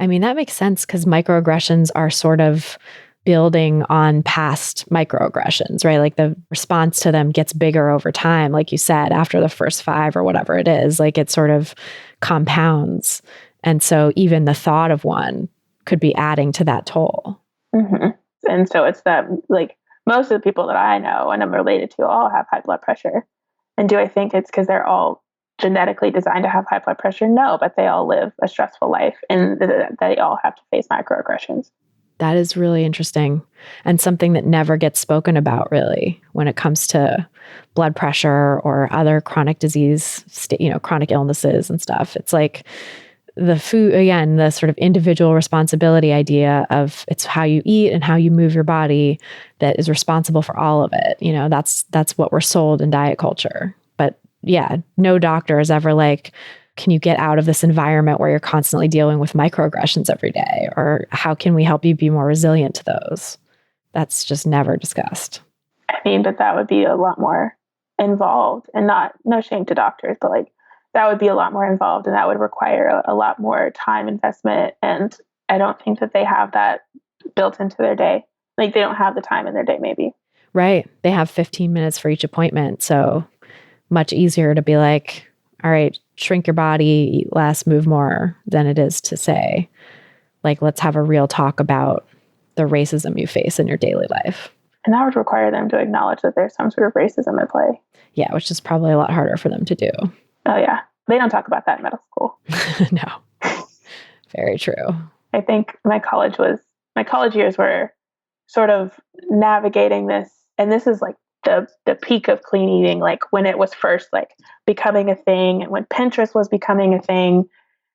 I mean, that makes sense because microaggressions are sort of building on past microaggressions, right? Like the response to them gets bigger over time. Like you said, after the first 5 or whatever it is, like it sort of compounds. And so even the thought of one could be adding to that toll. Mm-hmm. And so it's that like most of the people that I know and I'm related to all have high blood pressure. And do I think it's because they're all genetically designed to have high blood pressure? No, but they all live a stressful life and they all have to face microaggressions. That is really interesting, and something that never gets spoken about really when it comes to blood pressure or other chronic disease, chronic illnesses and stuff. It's like the food, again, the sort of individual responsibility idea of it's how you eat and how you move your body that is responsible for all of it. That's what we're sold in diet culture. But yeah, no doctor is ever like, can you get out of this environment where you're constantly dealing with microaggressions every day? Or how can we help you be more resilient to those? That's just never discussed. I mean, but that would be a lot more involved, and no shame to doctors, but like that would be a lot more involved, and that would require a lot more time investment. And I don't think that they have that built into their day. Like they don't have the time in their day, maybe. Right. They have 15 minutes for each appointment. So much easier to be like, all right, shrink your body, eat less, move more, than it is to say, like, let's have a real talk about the racism you face in your daily life. And that would require them to acknowledge that there's some sort of racism at play. Yeah, which is probably a lot harder for them to do. Oh, yeah. They don't talk about that in medical school. No. Very true. I think my college years were sort of navigating this. And this is like the peak of clean eating, like when it was first like becoming a thing and when Pinterest was becoming a thing.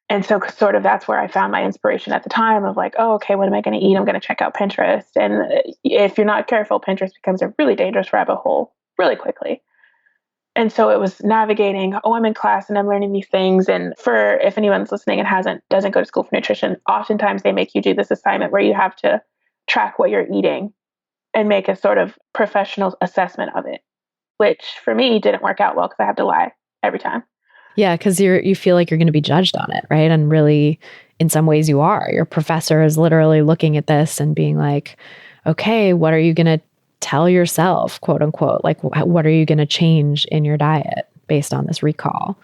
And so sort of that's where I found my inspiration at the time of like, oh, okay, what am I going to eat? I'm going to check out Pinterest. And if you're not careful, Pinterest becomes a really dangerous rabbit hole really quickly. And so it was navigating, oh, I'm in class and I'm learning these things. And for if anyone's listening and doesn't go to school for nutrition, oftentimes they make you do this assignment where you have to track what you're eating and make a sort of professional assessment of it, which for me didn't work out well because I had to lie every time. Yeah, because you feel like you're going to be judged on it, right? And really, in some ways you are. Your professor is literally looking at this and being like, okay, what are you going to tell yourself, quote unquote? Like, what are you going to change in your diet based on this recall?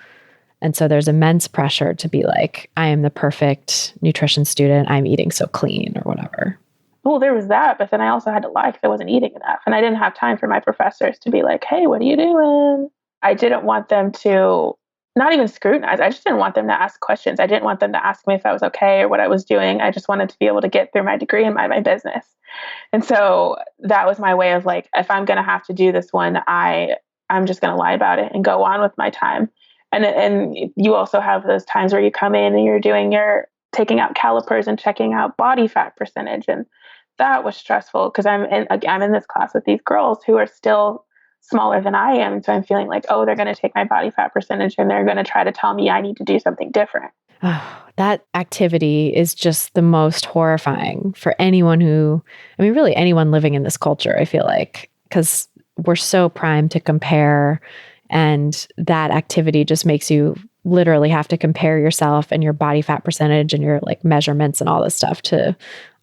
And so there's immense pressure to be like, I am the perfect nutrition student. I'm eating so clean or whatever. Well, there was that, but then I also had to lie because I wasn't eating enough. And I didn't have time for my professors to be like, hey, what are you doing? I didn't want them to not even scrutinize. I just didn't want them to ask questions. I didn't want them to ask me if I was okay or what I was doing. I just wanted to be able to get through my degree and my business. And so that was my way of like, if I'm going to have to do this one, I'm just going to lie about it and go on with my time. And you also have those times where you come in and you're taking out calipers and checking out body fat percentage. And that was stressful because I'm in this class with these girls who are still smaller than I am. And so I'm feeling like, oh, they're going to take my body fat percentage and they're going to try to tell me I need to do something different. Oh, that activity is just the most horrifying for anyone really anyone living in this culture, I feel like, because we're so primed to compare. And that activity just makes you literally have to compare yourself and your body fat percentage and your like measurements and all this stuff to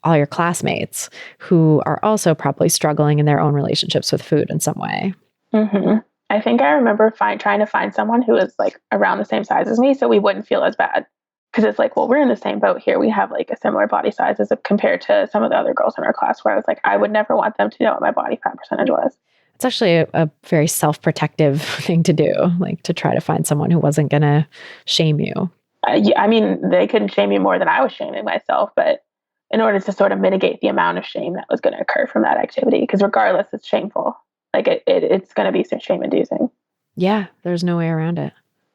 all your classmates who are also probably struggling in their own relationships with food in some way. Mm-hmm. I think I remember trying to find someone who was like around the same size as me so we wouldn't feel as bad. Because it's like, well, we're in the same boat here. We have like a similar body size as compared to some of the other girls in our class where I was like, I would never want them to know what my body fat percentage was. It's actually a very self-protective thing to do, like to try to find someone who wasn't going to shame you. I mean, they couldn't shame me more than I was shaming myself, but in order to sort of mitigate the amount of shame that was going to occur from that activity, because regardless, it's shameful. Like it's going to be shame-inducing. Yeah, there's no way around it.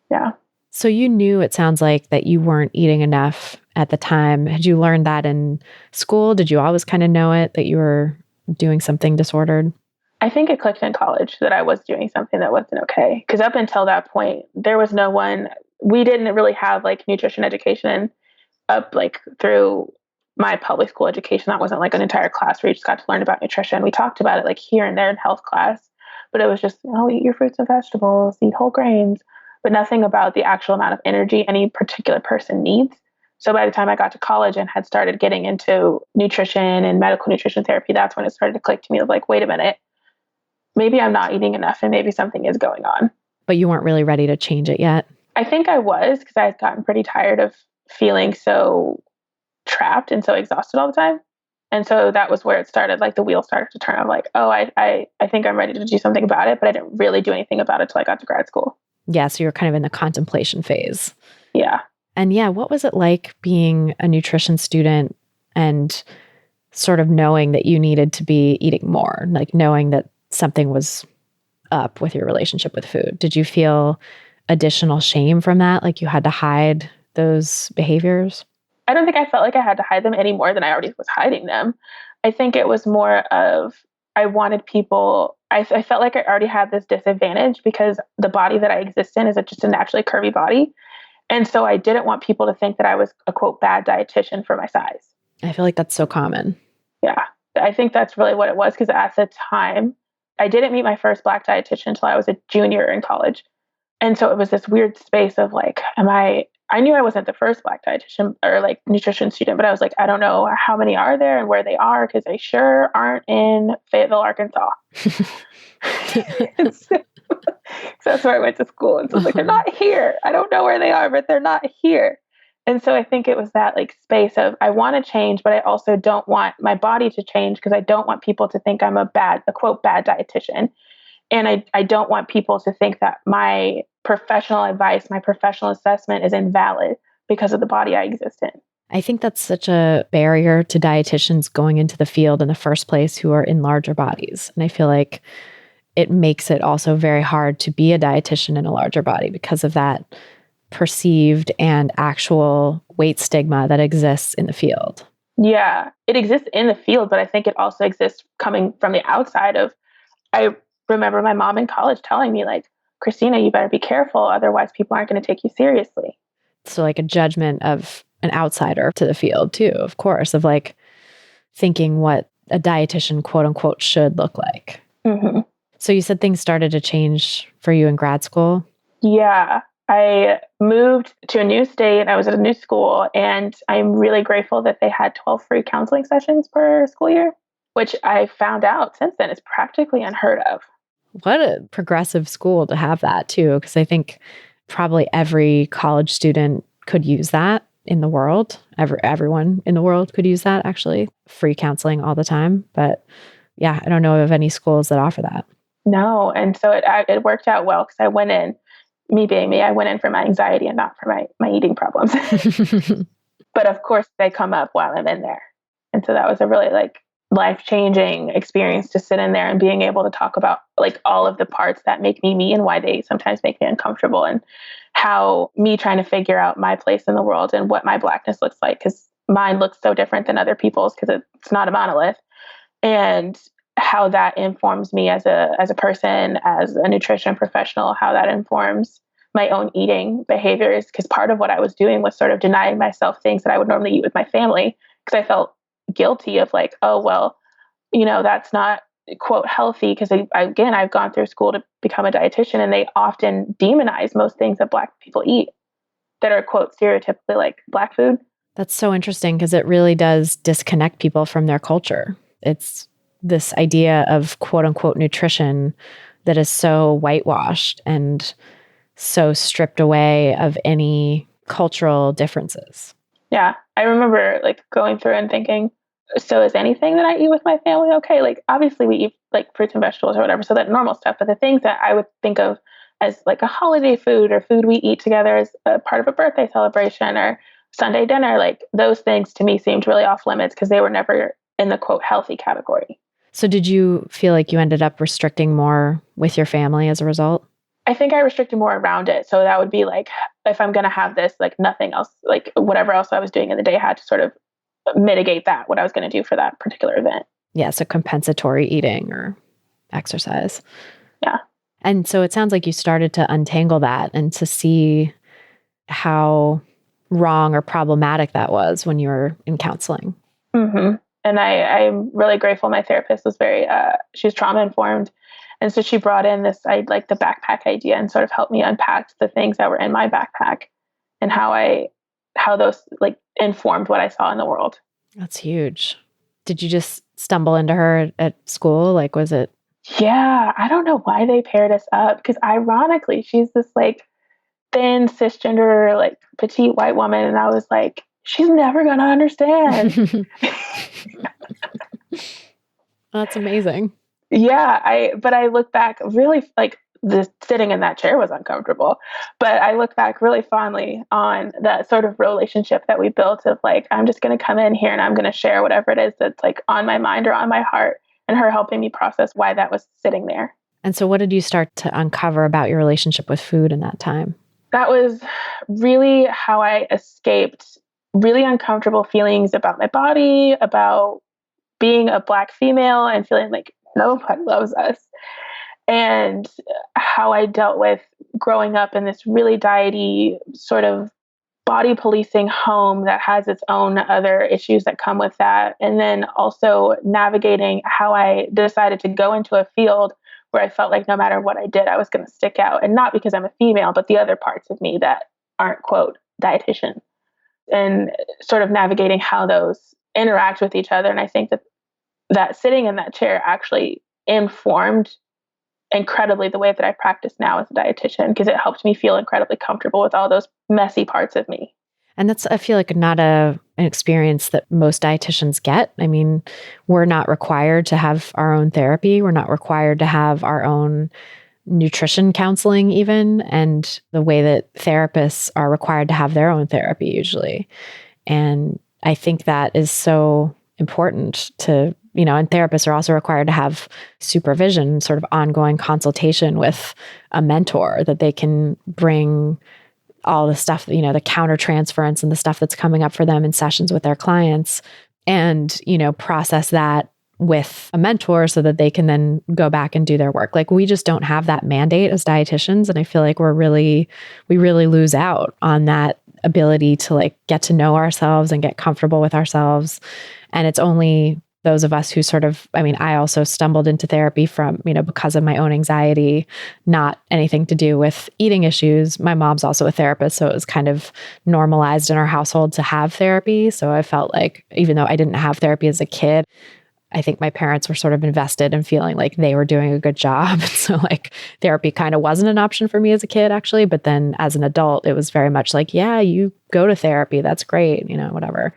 Yeah. So you knew, it sounds like, that you weren't eating enough at the time. Had you learned that in school? Did you always kind of know it, that you were doing something disordered? I think it clicked in college that I was doing something that wasn't okay. Because up until that point, there was no one, we didn't really have like nutrition education up like through my public school education. That wasn't like an entire class where you just got to learn about nutrition. We talked about it like here and there in health class, but it was just, oh, eat your fruits and vegetables, eat whole grains, but nothing about the actual amount of energy any particular person needs. So by the time I got to college and had started getting into nutrition and medical nutrition therapy, that's when it started to click to me of like, wait a minute, maybe I'm not eating enough and maybe something is going on. But you weren't really ready to change it yet? I think I was, because I had gotten pretty tired of feeling so trapped and so exhausted all the time. And so that was where it started, like the wheel started to turn. I'm like, oh, I think I'm ready to do something about it, but I didn't really do anything about it till I got to grad school. Yeah, so you're kind of in the contemplation phase. Yeah. And yeah, what was it like being a nutrition student and sort of knowing that you needed to be eating more, like knowing that something was up with your relationship with food? Did you feel additional shame from that? Like you had to hide those behaviors? I don't think I felt like I had to hide them any more than I already was hiding them. I think it was more of I wanted people, I felt like I already had this disadvantage because the body that I exist in is just a naturally curvy body. And so I didn't want people to think that I was a quote bad dietitian for my size. I feel like that's so common. Yeah, I think that's really what it was because at the time, I didn't meet my first Black dietitian until I was a junior in college. And so it was this weird space of like, I knew I wasn't the first Black dietitian or like nutrition student, but I was like, I don't know how many are there and where they are because they sure aren't in Fayetteville, Arkansas. So that's where I went to school. And so it's like, they're not here. I don't know where they are, but they're not here. And so I think it was that like space of I want to change, but I also don't want my body to change because I don't want people to think I'm a quote, bad dietitian. And I don't want people to think that my professional advice, my professional assessment is invalid because of the body I exist in. I think that's such a barrier to dietitians going into the field in the first place who are in larger bodies. And I feel like it makes it also very hard to be a dietitian in a larger body because of that perceived and actual weight stigma that exists in the field. Yeah, it exists in the field, but I think it also exists coming from the outside of, I remember my mom in college telling me like, Christyna, you better be careful. Otherwise people aren't going to take you seriously. So like a judgment of an outsider to the field too, of course, of like thinking what a dietitian quote unquote should look like. Mm-hmm. So you said things started to change for you in grad school? Yeah, I moved to a new state. I was at a new school, and I'm really grateful that they had 12 free counseling sessions per school year, which I found out since then is practically unheard of. What a progressive school to have that too, because I think probably every college student could use that in the world. Everyone in the world could use that, actually. Free counseling all the time. But yeah, I don't know of any schools that offer that. No. And so it worked out well because I went in, me being me, I went in for my anxiety and not for my eating problems. But of course, they come up while I'm in there. And so that was a really like life-changing experience to sit in there and being able to talk about like all of the parts that make me me and why they sometimes make me uncomfortable and how me trying to figure out my place in the world and what my Blackness looks like because mine looks so different than other people's because it's not a monolith. And how that informs me as a person, as a nutrition professional, how that informs my own eating behaviors. Because part of what I was doing was sort of denying myself things that I would normally eat with my family because I felt guilty of like, oh, well, that's not quote healthy. Because again, I've gone through school to become a dietitian and they often demonize most things that Black people eat that are quote stereotypically like Black food. That's so interesting because it really does disconnect people from their culture. It's this idea of quote unquote nutrition that is so whitewashed and so stripped away of any cultural differences. Yeah. I remember like going through and thinking, so is anything that I eat with my family okay? Like obviously we eat like fruits and vegetables or whatever, so that normal stuff, but the things that I would think of as like a holiday food or food we eat together as a part of a birthday celebration or Sunday dinner, like those things to me seemed really off limits because they were never in the quote healthy category. So did you feel like you ended up restricting more with your family as a result? I think I restricted more around it. So that would be like, if I'm going to have this, like nothing else, like whatever else I was doing in the day had to sort of mitigate that, what I was going to do for that particular event. Yeah, so compensatory eating or exercise. Yeah. And so it sounds like you started to untangle that and to see how wrong or problematic that was when you were in counseling. Mm-hmm. And I'm really grateful. My therapist was she was trauma informed. And so she brought in the backpack idea and sort of helped me unpack the things that were in my backpack and how those like informed what I saw in the world. That's huge. Did you just stumble into her at school? Like, was it? Yeah. I don't know why they paired us up because ironically, she's this like thin cisgender, like petite white woman. And I was like, she's never going to understand. That's amazing. Yeah. But I look back really like the sitting in that chair was uncomfortable. But I look back really fondly on that sort of relationship that we built of like, I'm just going to come in here and I'm going to share whatever it is that's like on my mind or on my heart, and her helping me process why that was sitting there. And so what did you start to uncover about your relationship with food in that time? That was really how I escaped really uncomfortable feelings about my body, about being a Black female and feeling like nobody loves us, and how I dealt with growing up in this really diety sort of body policing home that has its own other issues that come with that. And then also navigating how I decided to go into a field where I felt like no matter what I did, I was going to stick out. And not because I'm a female, but the other parts of me that aren't, quote, dietitian. And sort of navigating how those interact with each other. And I think that sitting in that chair actually informed incredibly the way that I practice now as a dietitian, because it helped me feel incredibly comfortable with all those messy parts of me. And that's, I feel like, not an experience that most dietitians get. I mean, we're not required to have our own therapy. We're not required to have our own nutrition counseling even. And the way that therapists are required to have their own therapy usually. And I think that is so important to, and therapists are also required to have supervision, sort of ongoing consultation with a mentor, that they can bring all the stuff, the countertransference and the stuff that's coming up for them in sessions with their clients, and, process that with a mentor so that they can then go back and do their work. Like, we just don't have that mandate as dietitians. And I feel like we really lose out on that ability to like get to know ourselves and get comfortable with ourselves. And it's only those of us who sort of, I also stumbled into therapy from, because of my own anxiety, not anything to do with eating issues. My mom's also a therapist, so it was kind of normalized in our household to have therapy. So I felt like, even though I didn't have therapy as a kid, I think my parents were sort of invested in feeling like they were doing a good job. So like therapy kind of wasn't an option for me as a kid, actually. But then as an adult, it was very much like, yeah, you go to therapy. That's great, whatever.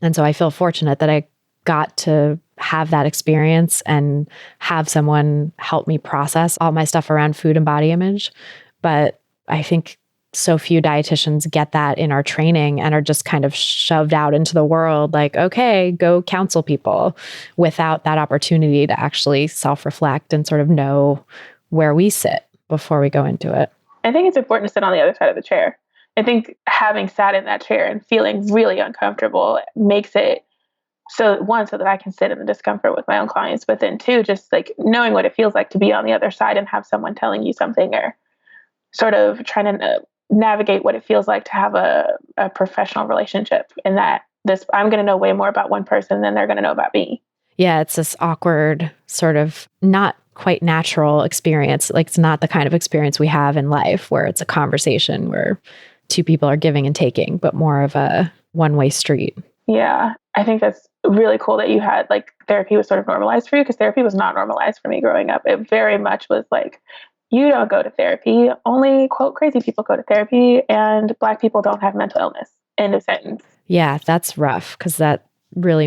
And so I feel fortunate that I got to have that experience and have someone help me process all my stuff around food and body image. But I think so few dietitians get that in our training and are just kind of shoved out into the world like, okay, go counsel people, without that opportunity to actually self-reflect and sort of know where we sit before we go into it. I think it's important to sit on the other side of the chair. I think having sat in that chair and feeling really uncomfortable makes it so, one, so that I can sit in the discomfort with my own clients, but then two, just like knowing what it feels like to be on the other side and have someone telling you something, or sort of trying to navigate what it feels like to have a professional relationship, and that I'm going to know way more about one person than they're going to know about me. Yeah, it's this awkward sort of not quite natural experience. Like, it's not the kind of experience we have in life where it's a conversation where two people are giving and taking, but more of a one-way street. Yeah, I think that's really cool that you had like therapy was sort of normalized for you, because therapy was not normalized for me growing up. It very much was like, you don't go to therapy, only, quote, crazy people go to therapy, and Black people don't have mental illness. End of sentence. Yeah, that's rough, because that really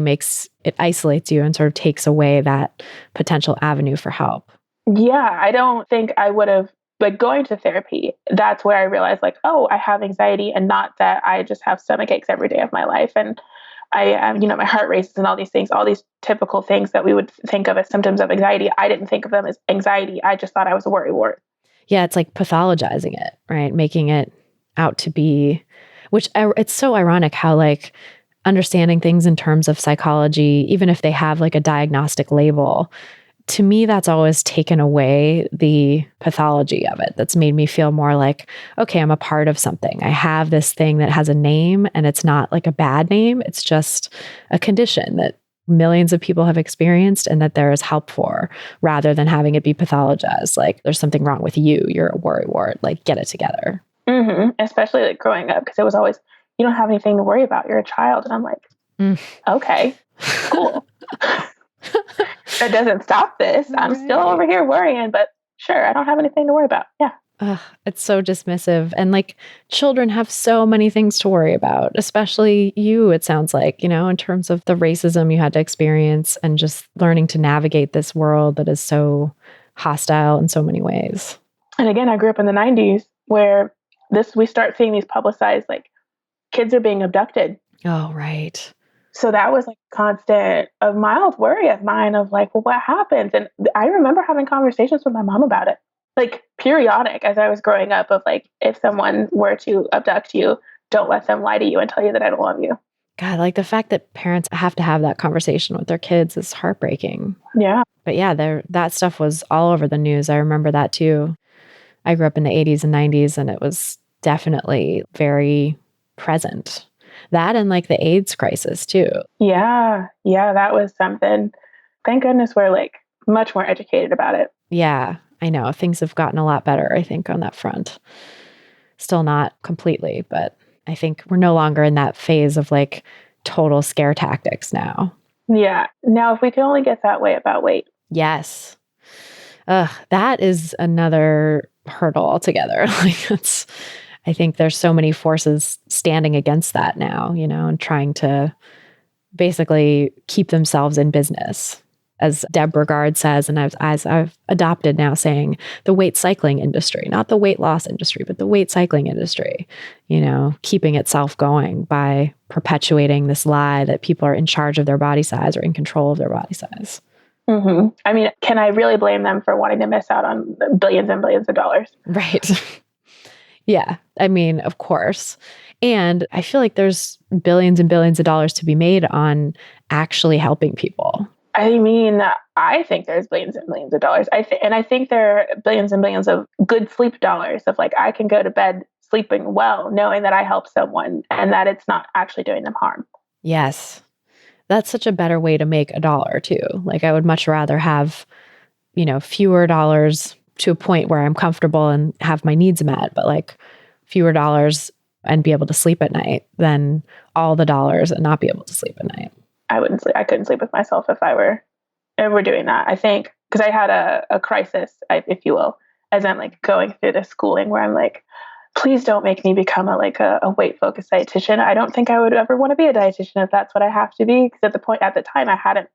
it isolates you and sort of takes away that potential avenue for help. Yeah, I don't think I would have, like, going to therapy, that's where I realized like, oh, I have anxiety, and not that I just have stomach aches every day of my life. And I, my heart races and all these things, all these typical things that we would think of as symptoms of anxiety. I didn't think of them as anxiety. I just thought I was a worrywart. Yeah, it's like pathologizing it, right? Making it out to be, which it's so ironic how like understanding things in terms of psychology, even if they have like a diagnostic label, to me, that's always taken away the pathology of it. That's made me feel more like, okay, I'm a part of something. I have this thing that has a name, and it's not like a bad name. It's just a condition that millions of people have experienced and that there is help for, rather than having it be pathologized. Like, there's something wrong with you. You're a worrywart. Like, get it together. Mm-hmm. Especially like growing up, because it was always, you don't have anything to worry about. You're a child. And I'm like, okay, cool. That doesn't stop this. I'm still over here worrying, but sure, I don't have anything to worry about. Yeah. It's so dismissive. And like, children have so many things to worry about, especially you, it sounds like, in terms of the racism you had to experience and just learning to navigate this world that is so hostile in so many ways. And again, I grew up in the 90s where we start seeing these publicized, like kids are being abducted. Oh, right. So that was like constant, a mild worry of mine of like, well, what happens? And I remember having conversations with my mom about it, like periodic as I was growing up of like, if someone were to abduct you, don't let them lie to you and tell you that I don't love you. God, like the fact that parents have to have that conversation with their kids is heartbreaking. Yeah. But yeah, that stuff was all over the news. I remember that too. I grew up in the 80s and 90s, and it was definitely very present. That and like the AIDS crisis too. Yeah. Yeah. That was something. Thank goodness we're like much more educated about it. Yeah, I know. Things have gotten a lot better, I think, on that front. Still not completely, but I think we're no longer in that phase of like total scare tactics now. Yeah. Now, if we could only get that way about weight. Yes. That is another hurdle altogether. I think there's so many forces standing against that now, and trying to basically keep themselves in business. As Deb Regard says, and as I've adopted now saying, the weight cycling industry, not the weight loss industry, but the weight cycling industry, keeping itself going by perpetuating this lie that people are in charge of their body size or in control of their body size. Mm-hmm. I mean, can I really blame them for wanting to miss out on billions and billions of dollars? Right. Yeah. I mean, of course. And I feel like there's billions and billions of dollars to be made on actually helping people. I mean, I think there's billions and billions of dollars. I think there are billions and billions of good sleep dollars of like, I can go to bed sleeping well, knowing that I help someone and that it's not actually doing them harm. Yes. That's such a better way to make a dollar too. Like I would much rather have, fewer dollars to a point where I'm comfortable and have my needs met, but like fewer dollars and be able to sleep at night than all the dollars and not be able to sleep at night. I couldn't sleep with myself if we're doing that. I think because I had a crisis, if you will, as I'm like going through this schooling where I'm like, please don't make me become a weight focused dietitian. I don't think I would ever want to be a dietitian if that's what I have to be. Because at the time I hadn't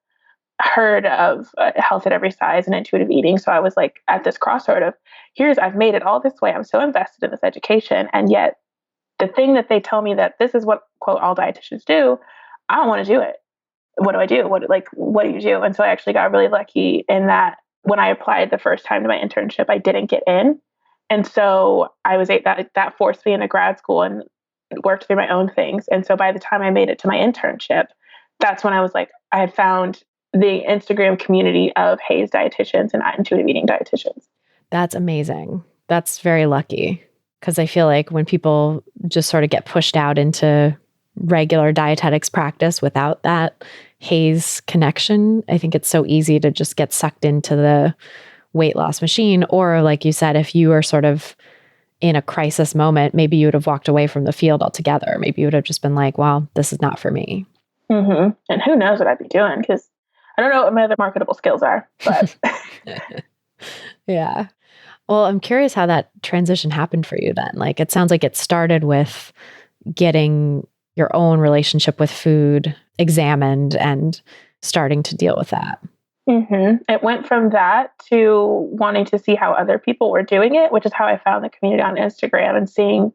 heard of health at every size and intuitive eating. So I was like at this crossroad of I've made it all this way. I'm so invested in this education. And yet the thing that they tell me that this is what quote all dietitians do, I don't want to do it. What do I do? What do you do? And so I actually got really lucky in that when I applied the first time to my internship, I didn't get in. And so I was that forced me into grad school and worked through my own things. And so by the time I made it to my internship, that's when I was like, I had found the Instagram community of Haze dietitians and intuitive eating dietitians. That's amazing. That's very lucky. Because I feel like when people just sort of get pushed out into regular dietetics practice without that Haze connection, I think it's so easy to just get sucked into the weight loss machine. Or like you said, if you are sort of in a crisis moment, maybe you would have walked away from the field altogether. Maybe you would have just been like, well, this is not for me. Mm-hmm. And who knows what I'd be doing, because I don't know what my other marketable skills are, but yeah. Well, I'm curious how that transition happened for you then. Like, it sounds like it started with getting your own relationship with food examined and starting to deal with that. Mm-hmm. It went from that to wanting to see how other people were doing it, which is how I found the community on Instagram and seeing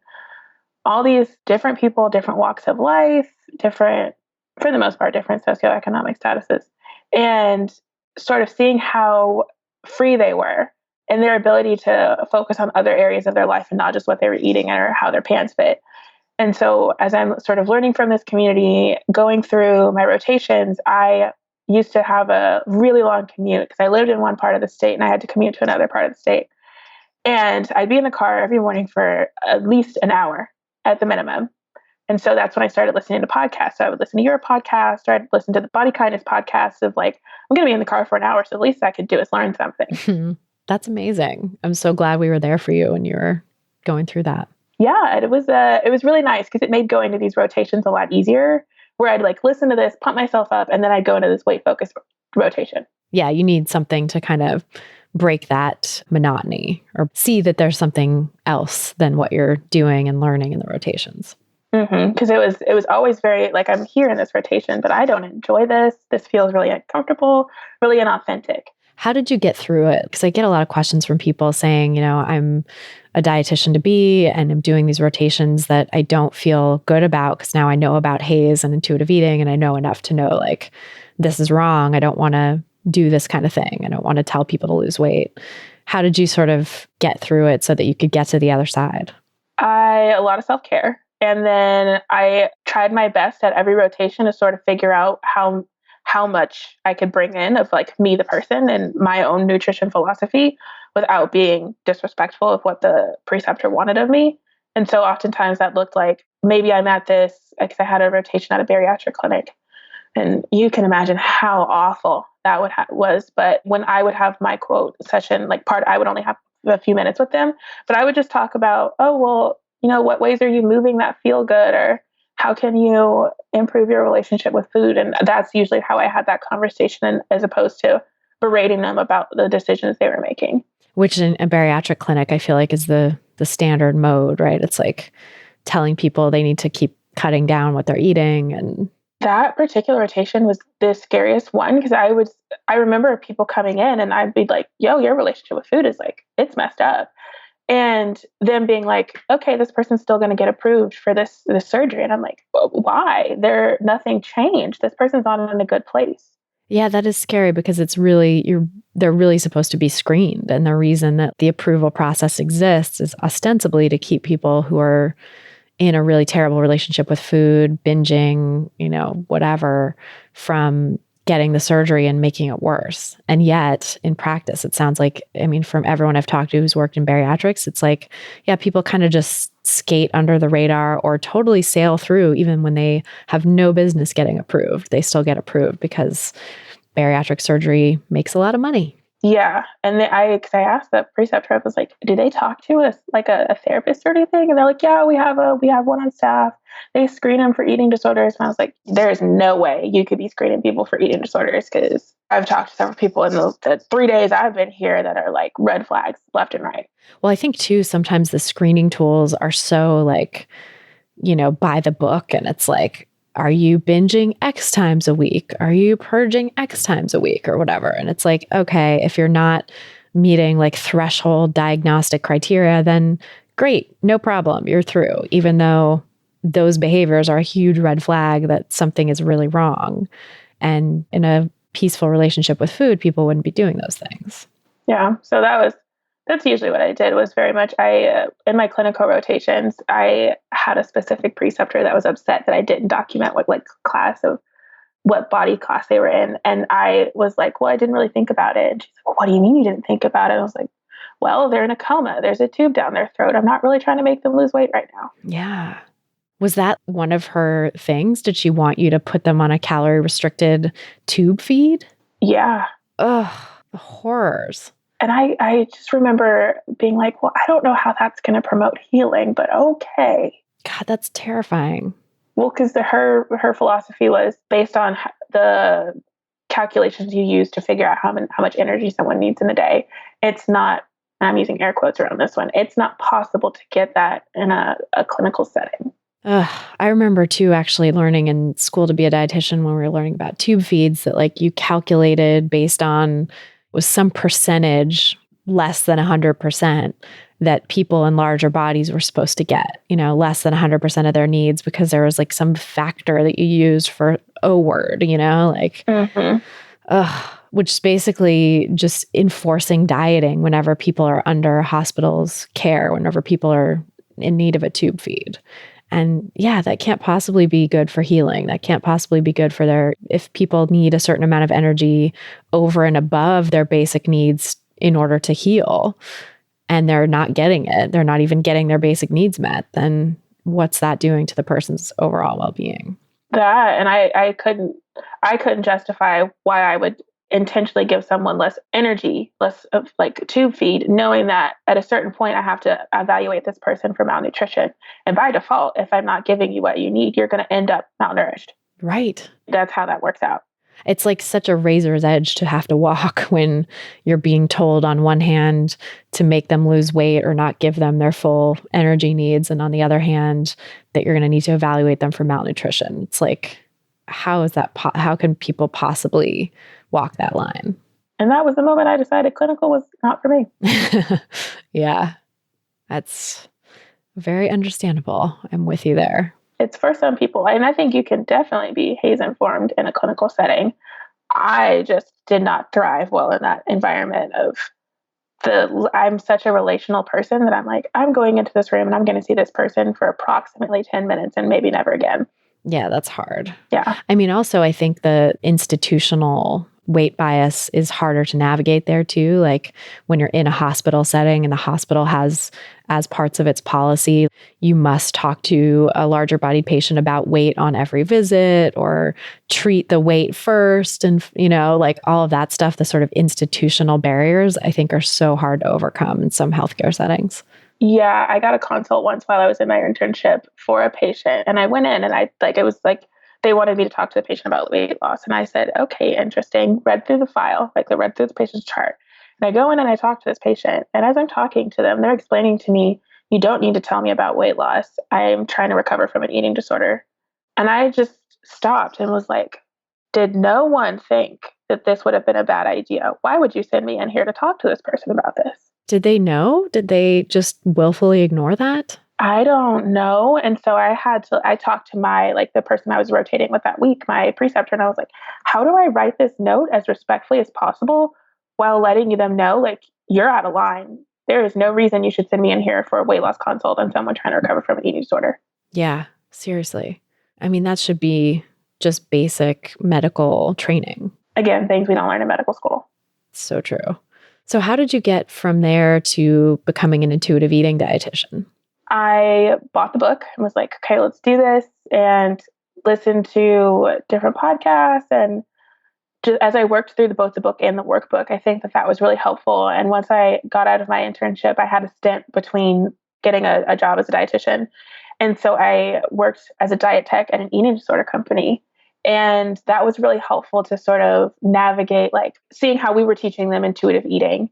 all these different people, different walks of life, different, for the most part, different socioeconomic statuses, and sort of seeing how free they were and their ability to focus on other areas of their life and not just what they were eating or how their pants fit. And so as I'm sort of learning from this community, going through my rotations, I used to have a really long commute because I lived in one part of the state and I had to commute to another part of the state. And I'd be in the car every morning for at least an hour at the minimum. And so that's when I started listening to podcasts. So I would listen to your podcast, or I'd listen to the Body Kindness podcast of like, I'm going to be in the car for an hour, so the least I could do is learn something. That's amazing. I'm so glad we were there for you when you were going through that. Yeah, it was really nice because it made going to these rotations a lot easier, where I'd like listen to this, pump myself up, and then I'd go into this weight focused rotation. Yeah, you need something to kind of break that monotony or see that there's something else than what you're doing and learning in the rotations. Because it was always very like, I'm here in this rotation, but I don't enjoy this. This feels really uncomfortable, really inauthentic. How did you get through it? Because I get a lot of questions from people saying, I'm a dietitian to be, and I'm doing these rotations that I don't feel good about because now I know about HAES and intuitive eating, and I know enough to know like, this is wrong. I don't want to do this kind of thing. I don't want to tell people to lose weight. How did you sort of get through it so that you could get to the other side? A lot of self-care. And then I tried my best at every rotation to sort of figure out how much I could bring in of like me, the person, and my own nutrition philosophy without being disrespectful of what the preceptor wanted of me. And so oftentimes that looked like maybe I'm at this, because I had a rotation at a bariatric clinic. And you can imagine how awful that was. But when I would have my quote session, I would only have a few minutes with them, but I would just talk about, oh, well, what ways are you moving that feel good? Or how can you improve your relationship with food? And that's usually how I had that conversation, as opposed to berating them about the decisions they were making. Which in a bariatric clinic, I feel like is the standard mode, right? It's like telling people they need to keep cutting down what they're eating. And that particular rotation was the scariest one, because I remember people coming in and I'd be like, yo, your relationship with food is like, it's messed up. And them being like, okay, this person's still going to get approved for this surgery. And I'm like, well, why? Nothing changed. This person's not in a good place. Yeah, that is scary, because it's really, they're really supposed to be screened. And the reason that the approval process exists is ostensibly to keep people who are in a really terrible relationship with food, binging, whatever, from getting the surgery and making it worse. And yet in practice, it sounds like, from everyone I've talked to who's worked in bariatrics, it's like, yeah, people kind of just skate under the radar or totally sail through, even when they have no business getting approved. They still get approved because bariatric surgery makes a lot of money. Yeah. And because I asked the preceptor, I was like, do they talk to us like a therapist or anything? And they're like, yeah, we have one on staff. They screen them for eating disorders. And I was like, there's no way you could be screening people for eating disorders, because I've talked to several people in the 3 days I've been here that are like red flags left and right. Well, I think too, sometimes the screening tools are so like, by the book, and it's like, are you binging X times a week? Are you purging X times a week or whatever? And it's like, okay, if you're not meeting like threshold diagnostic criteria, then great, no problem, you're through, even though those behaviors are a huge red flag that something is really wrong. And in a peaceful relationship with food, people wouldn't be doing those things. Yeah. So that's usually what I did. Was very much, in my clinical rotations, I had a specific preceptor that was upset that I didn't document what body class they were in. And I was like, well, I didn't really think about it. And she's like, well, what do you mean you didn't think about it? I was like, well, they're in a coma. There's a tube down their throat. I'm not really trying to make them lose weight right now. Yeah. Was that one of her things? Did she want you to put them on a calorie restricted tube feed? Yeah. Ugh, the horrors. And I just remember being like, well, I don't know how that's going to promote healing, but okay. God, that's terrifying. Well, because her philosophy was based on the calculations you use to figure out how much energy someone needs in a day. It's not, I'm using air quotes around this one, it's not possible to get that in a clinical setting. I remember too, actually learning in school to be a dietitian, when we were learning about tube feeds, that like you calculated based on was some percentage less than 100% that people in larger bodies were supposed to get, less than 100% of their needs, because there was like some factor that you used for O word, which is basically just enforcing dieting whenever people are under hospital's care, whenever people are in need of a tube feed. And yeah, that can't possibly be good for healing. That can't possibly be good for if people need a certain amount of energy over and above their basic needs in order to heal, and they're not getting it, they're not even getting their basic needs met, then what's that doing to the person's overall well-being? That, and I couldn't justify why I would intentionally give someone less energy, less of like tube feed, knowing that at a certain point I have to evaluate this person for malnutrition. And by default, if I'm not giving you what you need, you're going to end up malnourished. Right. That's how that works out. It's like such a razor's edge to have to walk when you're being told on one hand to make them lose weight or not give them their full energy needs, and on the other hand that you're going to need to evaluate them for malnutrition. It's like, how is that? How can people possibly walk that line? And that was the moment I decided clinical was not for me. Yeah, that's very understandable. I'm with you there. It's for some people. And I think you can definitely be HAES informed in a clinical setting. I just did not thrive well in that environment of I'm such a relational person that I'm like, I'm going into this room and I'm going to see this person for approximately 10 minutes and maybe never again. Yeah, that's hard. Yeah. I mean, also, I think the institutional weight bias is harder to navigate there too. Like when you're in a hospital setting and the hospital has, as parts of its policy, you must talk to a larger bodied patient about weight on every visit or treat the weight first. And, like all of that stuff, the sort of institutional barriers, I think are so hard to overcome in some healthcare settings. Yeah, I got a consult once while I was in my internship for a patient, and I went in and it was like they wanted me to talk to the patient about weight loss, and I said, okay, interesting. Read through the file, I read through the patient's chart, and I go in and I talk to this patient, and as I'm talking to them, they're explaining to me, you don't need to tell me about weight loss. I'm trying to recover from an eating disorder, and I just stopped and was like, did no one think that this would have been a bad idea? Why would you send me in here to talk to this person about this? Did they know? Did they just willfully ignore that? I don't know. And so I talked to the person I was rotating with that week, my preceptor, and I was like, how do I write this note as respectfully as possible while letting them know, like, you're out of line. There is no reason you should send me in here for a weight loss consult on someone trying to recover from an eating disorder. Yeah, seriously. I mean, that should be just basic medical training. Again, things we don't learn in medical school. So true. So how did you get from there to becoming an intuitive eating dietitian? I bought the book and was like, okay, let's do this, and listened to different podcasts. And just as I worked through both the book and the workbook, I think that was really helpful. And once I got out of my internship, I had a stint between getting a job as a dietitian. And so I worked as a diet tech at an eating disorder company. And that was really helpful to sort of navigate, like seeing how we were teaching them intuitive eating,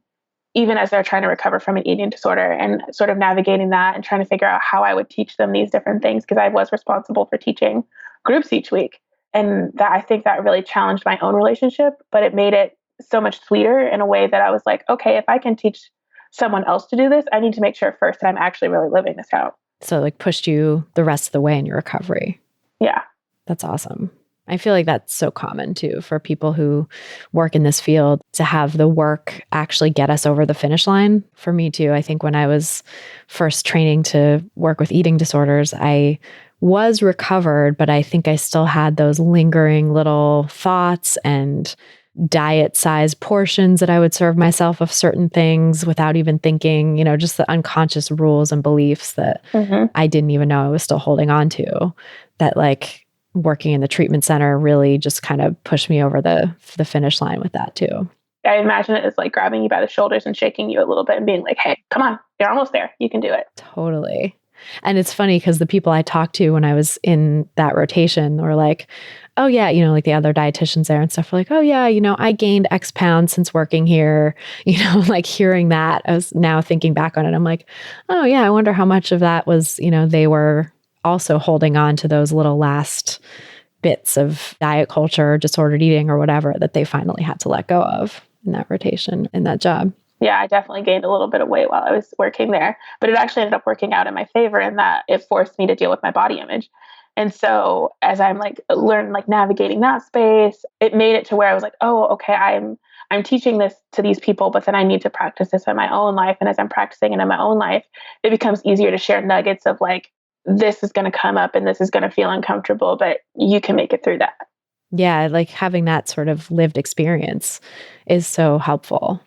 even as they're trying to recover from an eating disorder, and sort of navigating that and trying to figure out how I would teach them these different things, because I was responsible for teaching groups each week. And that, I think that really challenged my own relationship, but it made it so much sweeter in a way that I was like, okay, if I can teach someone else to do this, I need to make sure first that I'm actually really living this out. So like pushed you the rest of the way in your recovery. Yeah. That's awesome. I feel like that's so common too for people who work in this field, to have the work actually get us over the finish line. For me too, I think when I was first training to work with eating disorders, I was recovered, but I think I still had those lingering little thoughts and diet size portions that I would serve myself of certain things without even thinking, just the unconscious rules and beliefs that I didn't even know I was still holding on to, that like working in the treatment center really just kind of pushed me over the finish line with that too. I imagine it as like grabbing you by the shoulders and shaking you a little bit and being like, hey, come on, you're almost there. You can do it. Totally. And it's funny because the people I talked to when I was in that rotation were like, oh yeah, like the other dietitians there and stuff were like, oh yeah, I gained X pounds since working here, like hearing that, I was now thinking back on it. I'm like, oh yeah, I wonder how much of that was, they were also holding on to those little last bits of diet culture, disordered eating or whatever that they finally had to let go of in that rotation, in that job. Yeah, I definitely gained a little bit of weight while I was working there, but it actually ended up working out in my favor in that it forced me to deal with my body image. And so as I'm learning navigating that space, it made it to where I was like, oh, okay, I'm teaching this to these people, but then I need to practice this in my own life. And as I'm practicing it in my own life, it becomes easier to share nuggets of like, this is going to come up and this is going to feel uncomfortable, but you can make it through that. Yeah, like having that sort of lived experience is so helpful.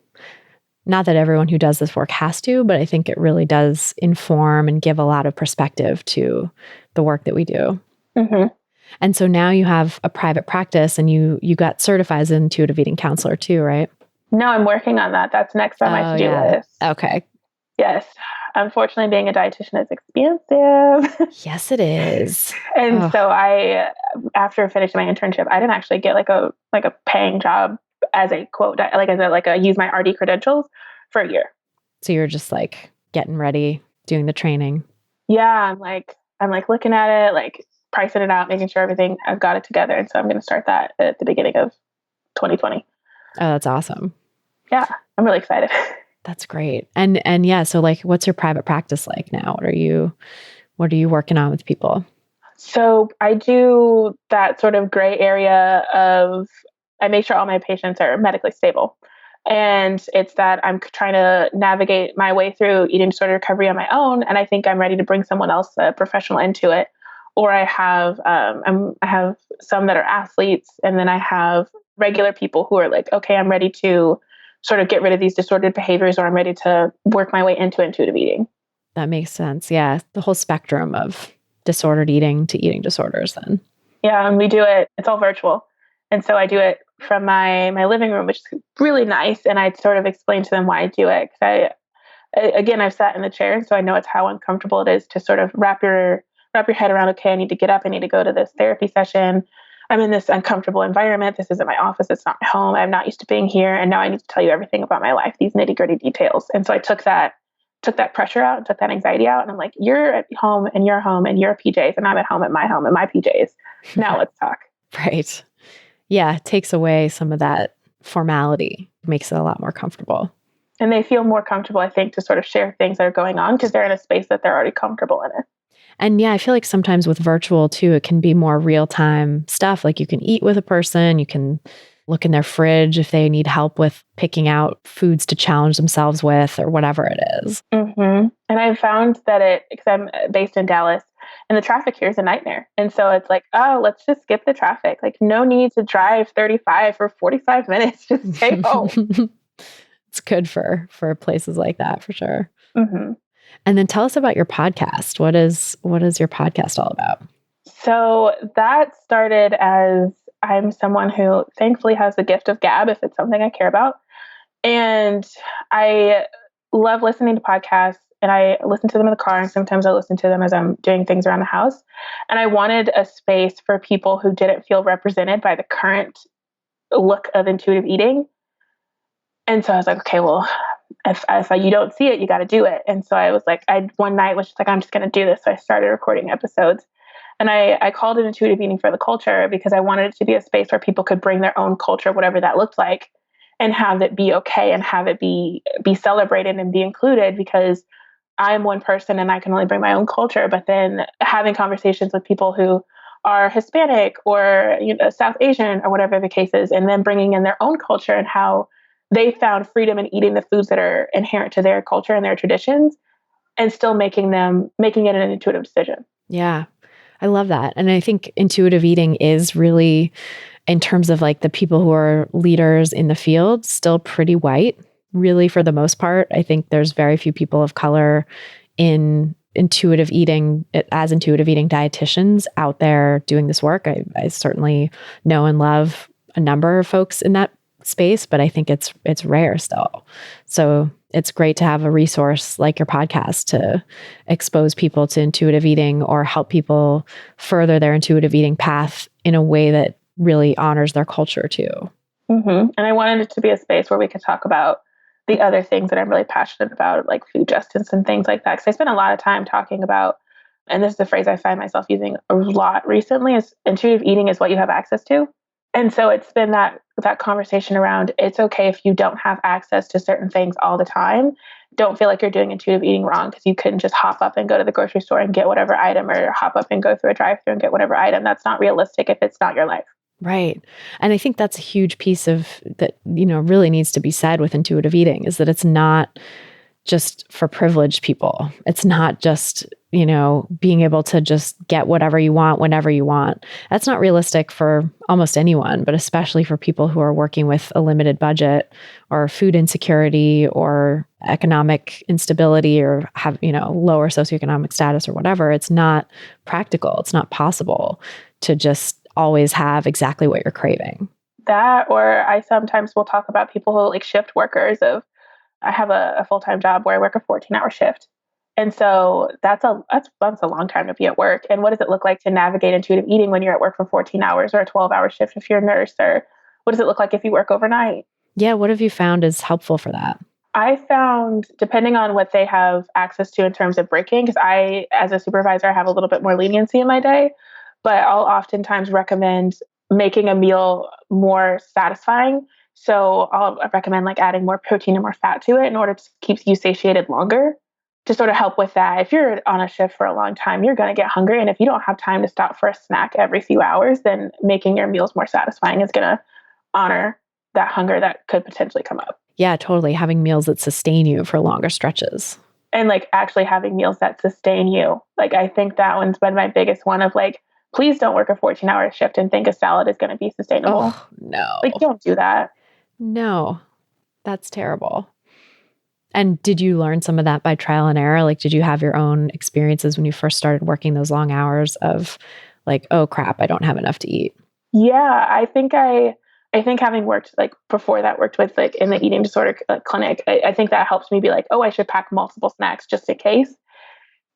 Not that everyone who does this work has to, but I think it really does inform and give a lot of perspective to the work that we do. Mm-hmm. And so now you have a private practice and you got certified as an intuitive eating counselor too, right? No, I'm working on that. That's next on my to-do list. Okay. Yes. Unfortunately, being a dietitian is expensive. Yes, it is. And so after finishing my internship, I didn't actually get like a paying job as a quote, use my RD credentials for a year. So you're just like getting ready, doing the training. Yeah. I'm looking at it, like pricing it out, making sure I've got it together. And so I'm going to start that at the beginning of 2020. Oh, that's awesome. Yeah, I'm really excited. That's great. And yeah, so like what's your private practice like now? What are you working on with people? So I do that sort of gray area of I make sure all my patients are medically stable. And it's that I'm trying to navigate my way through eating disorder recovery on my own. And I think I'm ready to bring someone else, a professional, into it. Or I have some that are athletes, and then I have regular people who are like, okay, I'm ready to sort of get rid of these disordered behaviors, or I'm ready to work my way into intuitive eating. That makes sense. Yeah. The whole spectrum of disordered eating to eating disorders then. Yeah, and we do it, it's all virtual. And so I do it from my living room, which is really nice. And I sort of explain to them why I do it. Because again, I've sat in the chair, and so I know it's how uncomfortable it is to sort of wrap your head around, okay, I need to get up, I need to go to this therapy session. I'm in this uncomfortable environment. This isn't my office, it's not my home. I'm not used to being here. And now I need to tell you everything about my life, these nitty-gritty details. And so I took that pressure out, took that anxiety out. And I'm like, you're at home in your PJs, and I'm at home in my PJs. Now let's talk. Right. Yeah. It takes away some of that formality, makes it a lot more comfortable. And they feel more comfortable, I think, to sort of share things that are going on because they're in a space that they're already comfortable in it. And yeah, I feel like sometimes with virtual too, it can be more real time stuff. Like you can eat with a person, you can look in their fridge if they need help with picking out foods to challenge themselves with or whatever it is. Mm-hmm. And I found that because I'm based in Dallas, and the traffic here is a nightmare. And so it's like, oh, let's just skip the traffic. Like, no need to drive 35 or 45 minutes. Just stay home. It's good for places like that for sure. Mm-hmm. And then tell us about your podcast. What is your podcast all about? So that started as I'm someone who thankfully has the gift of gab if it's something I care about. And I love listening to podcasts, and I listen to them in the car, and sometimes I listen to them as I'm doing things around the house. And I wanted a space for people who didn't feel represented by the current look of intuitive eating. And so I was like, okay, well, if you don't see it, you got to do it. And so I was like, one night was just like, I'm just going to do this. So I started recording episodes, and I called it Intuitive Eating for the Culture because I wanted it to be a space where people could bring their own culture, whatever that looked like, and have it be okay and have it be celebrated and be included, because I'm one person and I can only bring my own culture. But then having conversations with people who are Hispanic or South Asian or whatever the case is, and then bringing in their own culture and how they found freedom in eating the foods that are inherent to their culture and their traditions, and still making it an intuitive decision. Yeah, I love that. And I think intuitive eating is really, in terms of like the people who are leaders in the field, still pretty white, really, for the most part. I think there's very few people of color in intuitive eating dietitians out there doing this work. I certainly know and love a number of folks in that space, but I think it's rare still. So it's great to have a resource like your podcast to expose people to intuitive eating or help people further their intuitive eating path in a way that really honors their culture too. Mm-hmm. And I wanted it to be a space where we could talk about the other things that I'm really passionate about, like food justice and things like that. Because I spend a lot of time talking about, and this is a phrase I find myself using a lot recently, is intuitive eating is what you have access to. And so it's been that conversation around, it's okay if you don't have access to certain things all the time. Don't feel like you're doing intuitive eating wrong because you couldn't just hop up and go to the grocery store and get whatever item, or hop up and go through a drive-through and get whatever item. That's not realistic if it's not your life. Right. And I think that's a huge piece of that, really needs to be said with intuitive eating, is that it's not just for privileged people. It's not just, being able to just get whatever you want whenever you want. That's not realistic for almost anyone, but especially for people who are working with a limited budget or food insecurity or economic instability or have, lower socioeconomic status or whatever. It's not practical. It's not possible to just always have exactly what you're craving. That, or I sometimes will talk about people who like shift workers. I have a full-time job where I work a 14-hour shift. And so that's a long time to be at work. And what does it look like to navigate intuitive eating when you're at work for 14 hours or a 12-hour shift if you're a nurse? Or what does it look like if you work overnight? Yeah, what have you found is helpful for that? I found, depending on what they have access to in terms of breaking, because I, as a supervisor, I have a little bit more leniency in my day, but I'll oftentimes recommend making a meal more satisfying So I'll recommend like adding more protein and more fat to it in order to keep you satiated longer, to sort of help with that. If you're on a shift for a long time, you're going to get hungry. And if you don't have time to stop for a snack every few hours, then making your meals more satisfying is going to honor that hunger that could potentially come up. Yeah, totally. Having meals that sustain you for longer stretches. And like actually having meals that sustain you. Like, I think that one's been my biggest one of like, please don't work a 14-hour shift and think a salad is going to be sustainable. Oh, no. Like, don't do that. No, that's terrible. And did you learn some of that by trial and error? Like, did you have your own experiences when you first started working those long hours of like, oh crap, I don't have enough to eat? Yeah, I think having worked like before that, worked with like in the eating disorder clinic, I think that helped me be like, oh, I should pack multiple snacks just in case.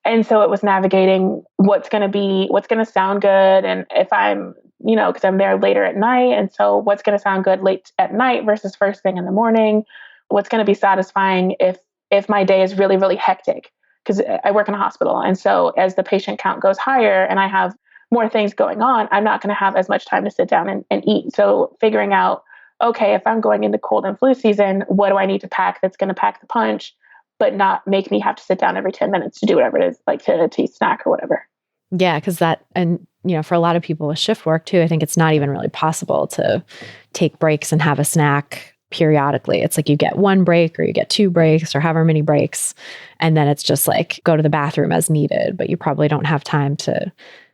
And so it was navigating what's going to sound good. And if I'm, because I'm there later at night. And so what's going to sound good late at night versus first thing in the morning? What's going to be satisfying if my day is really, really hectic? Because I work in a hospital. And so as the patient count goes higher and I have more things going on, I'm not going to have as much time to sit down and eat. So figuring out, okay, if I'm going into cold and flu season, what do I need to pack that's going to pack the punch, but not make me have to sit down every 10 minutes to do whatever it is, like to eat snack or whatever. Yeah, because for a lot of people with shift work too, I think it's not even really possible to take breaks and have a snack periodically. It's like you get one break or you get two breaks or however many breaks. And then it's just like go to the bathroom as needed, but you probably don't have time to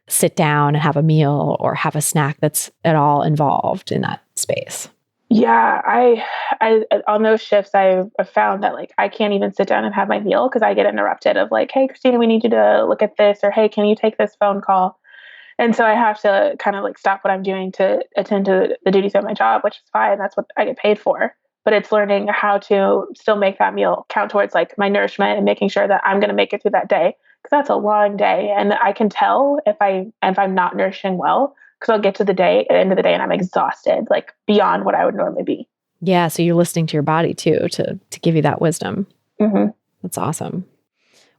sit down and have a meal or have a snack that's at all involved in that space. Yeah, I on those shifts, I've found that like I can't even sit down and have my meal because I get interrupted of like, hey, Christina, we need you to look at this, or hey, can you take this phone call? And so I have to kind of like stop what I'm doing to attend to the duties of my job, which is fine. That's what I get paid for. But it's learning how to still make that meal count towards like my nourishment and making sure that I'm going to make it through that day, because that's a long day. And I can tell if I'm not nourishing well, because I'll get to the end of the day and I'm exhausted, like beyond what I would normally be. Yeah. So you're listening to your body too, to give you that wisdom. Mm-hmm. That's awesome.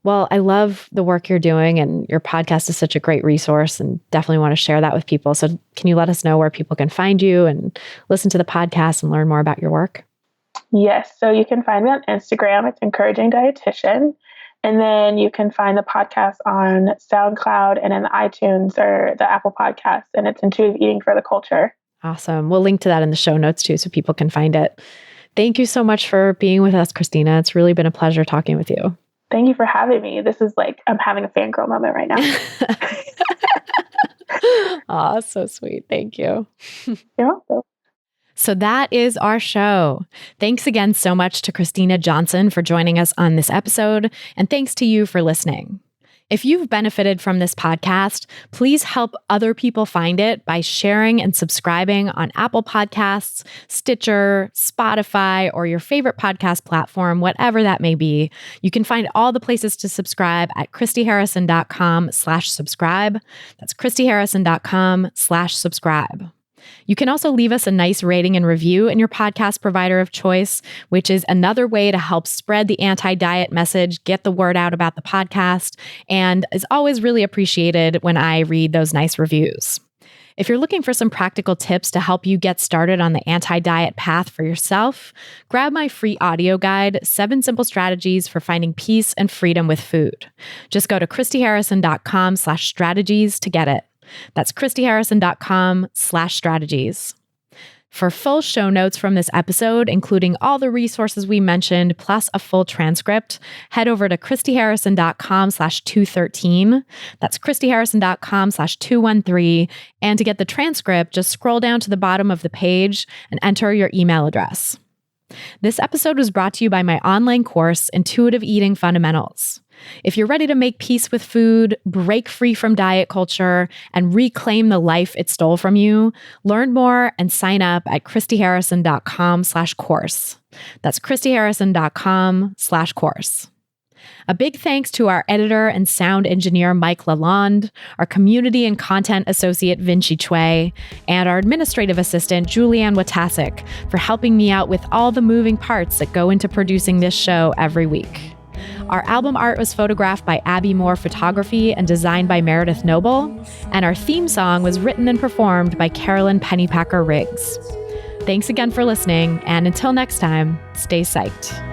Well, I love the work you're doing, and your podcast is such a great resource, and definitely want to share that with people. So can you let us know where people can find you and listen to the podcast and learn more about your work? Yes. So you can find me on Instagram. It's Encouraging Dietitian. And then you can find the podcast on SoundCloud and in the iTunes or the Apple Podcasts. And it's Intuitive Eating for the Culture. Awesome. We'll link to that in the show notes too, so people can find it. Thank you so much for being with us, Christyna. It's really been a pleasure talking with you. Thank you for having me. This is like, I'm having a fangirl moment right now. Aw, so sweet. Thank you. You're welcome. So that is our show. Thanks again so much to Christyna Johnson for joining us on this episode, and thanks to you for listening. If you've benefited from this podcast, please help other people find it by sharing and subscribing on Apple Podcasts, Stitcher, Spotify, or your favorite podcast platform, whatever that may be. You can find all the places to subscribe at christyharrison.com/subscribe. That's christyharrison.com/subscribe. You can also leave us a nice rating and review in your podcast provider of choice, which is another way to help spread the anti-diet message, get the word out about the podcast, and is always really appreciated when I read those nice reviews. If you're looking for some practical tips to help you get started on the anti-diet path for yourself, grab my free audio guide, 7 Simple Strategies for Finding Peace and Freedom with Food. Just go to christyharrison.com/strategies to get it. That's christyharrison.com/strategies. For full show notes from this episode, including all the resources we mentioned, plus a full transcript, head over to christyharrison.com/213. That's christyharrison.com/213. And to get the transcript, just scroll down to the bottom of the page and enter your email address. This episode was brought to you by my online course, Intuitive Eating Fundamentals. If you're ready to make peace with food, break free from diet culture, and reclaim the life it stole from you, learn more and sign up at christyharrison.com/course. That's christyharrison.com/course. A big thanks to our editor and sound engineer, Mike Lalonde, our community and content associate, Vinci Chue, and our administrative assistant, Julianne Watasik, for helping me out with all the moving parts that go into producing this show every week. Our album art was photographed by Abby Moore Photography and designed by Meredith Noble, and our theme song was written and performed by Carolyn Pennypacker Riggs. Thanks again for listening. And until next time, stay psyched.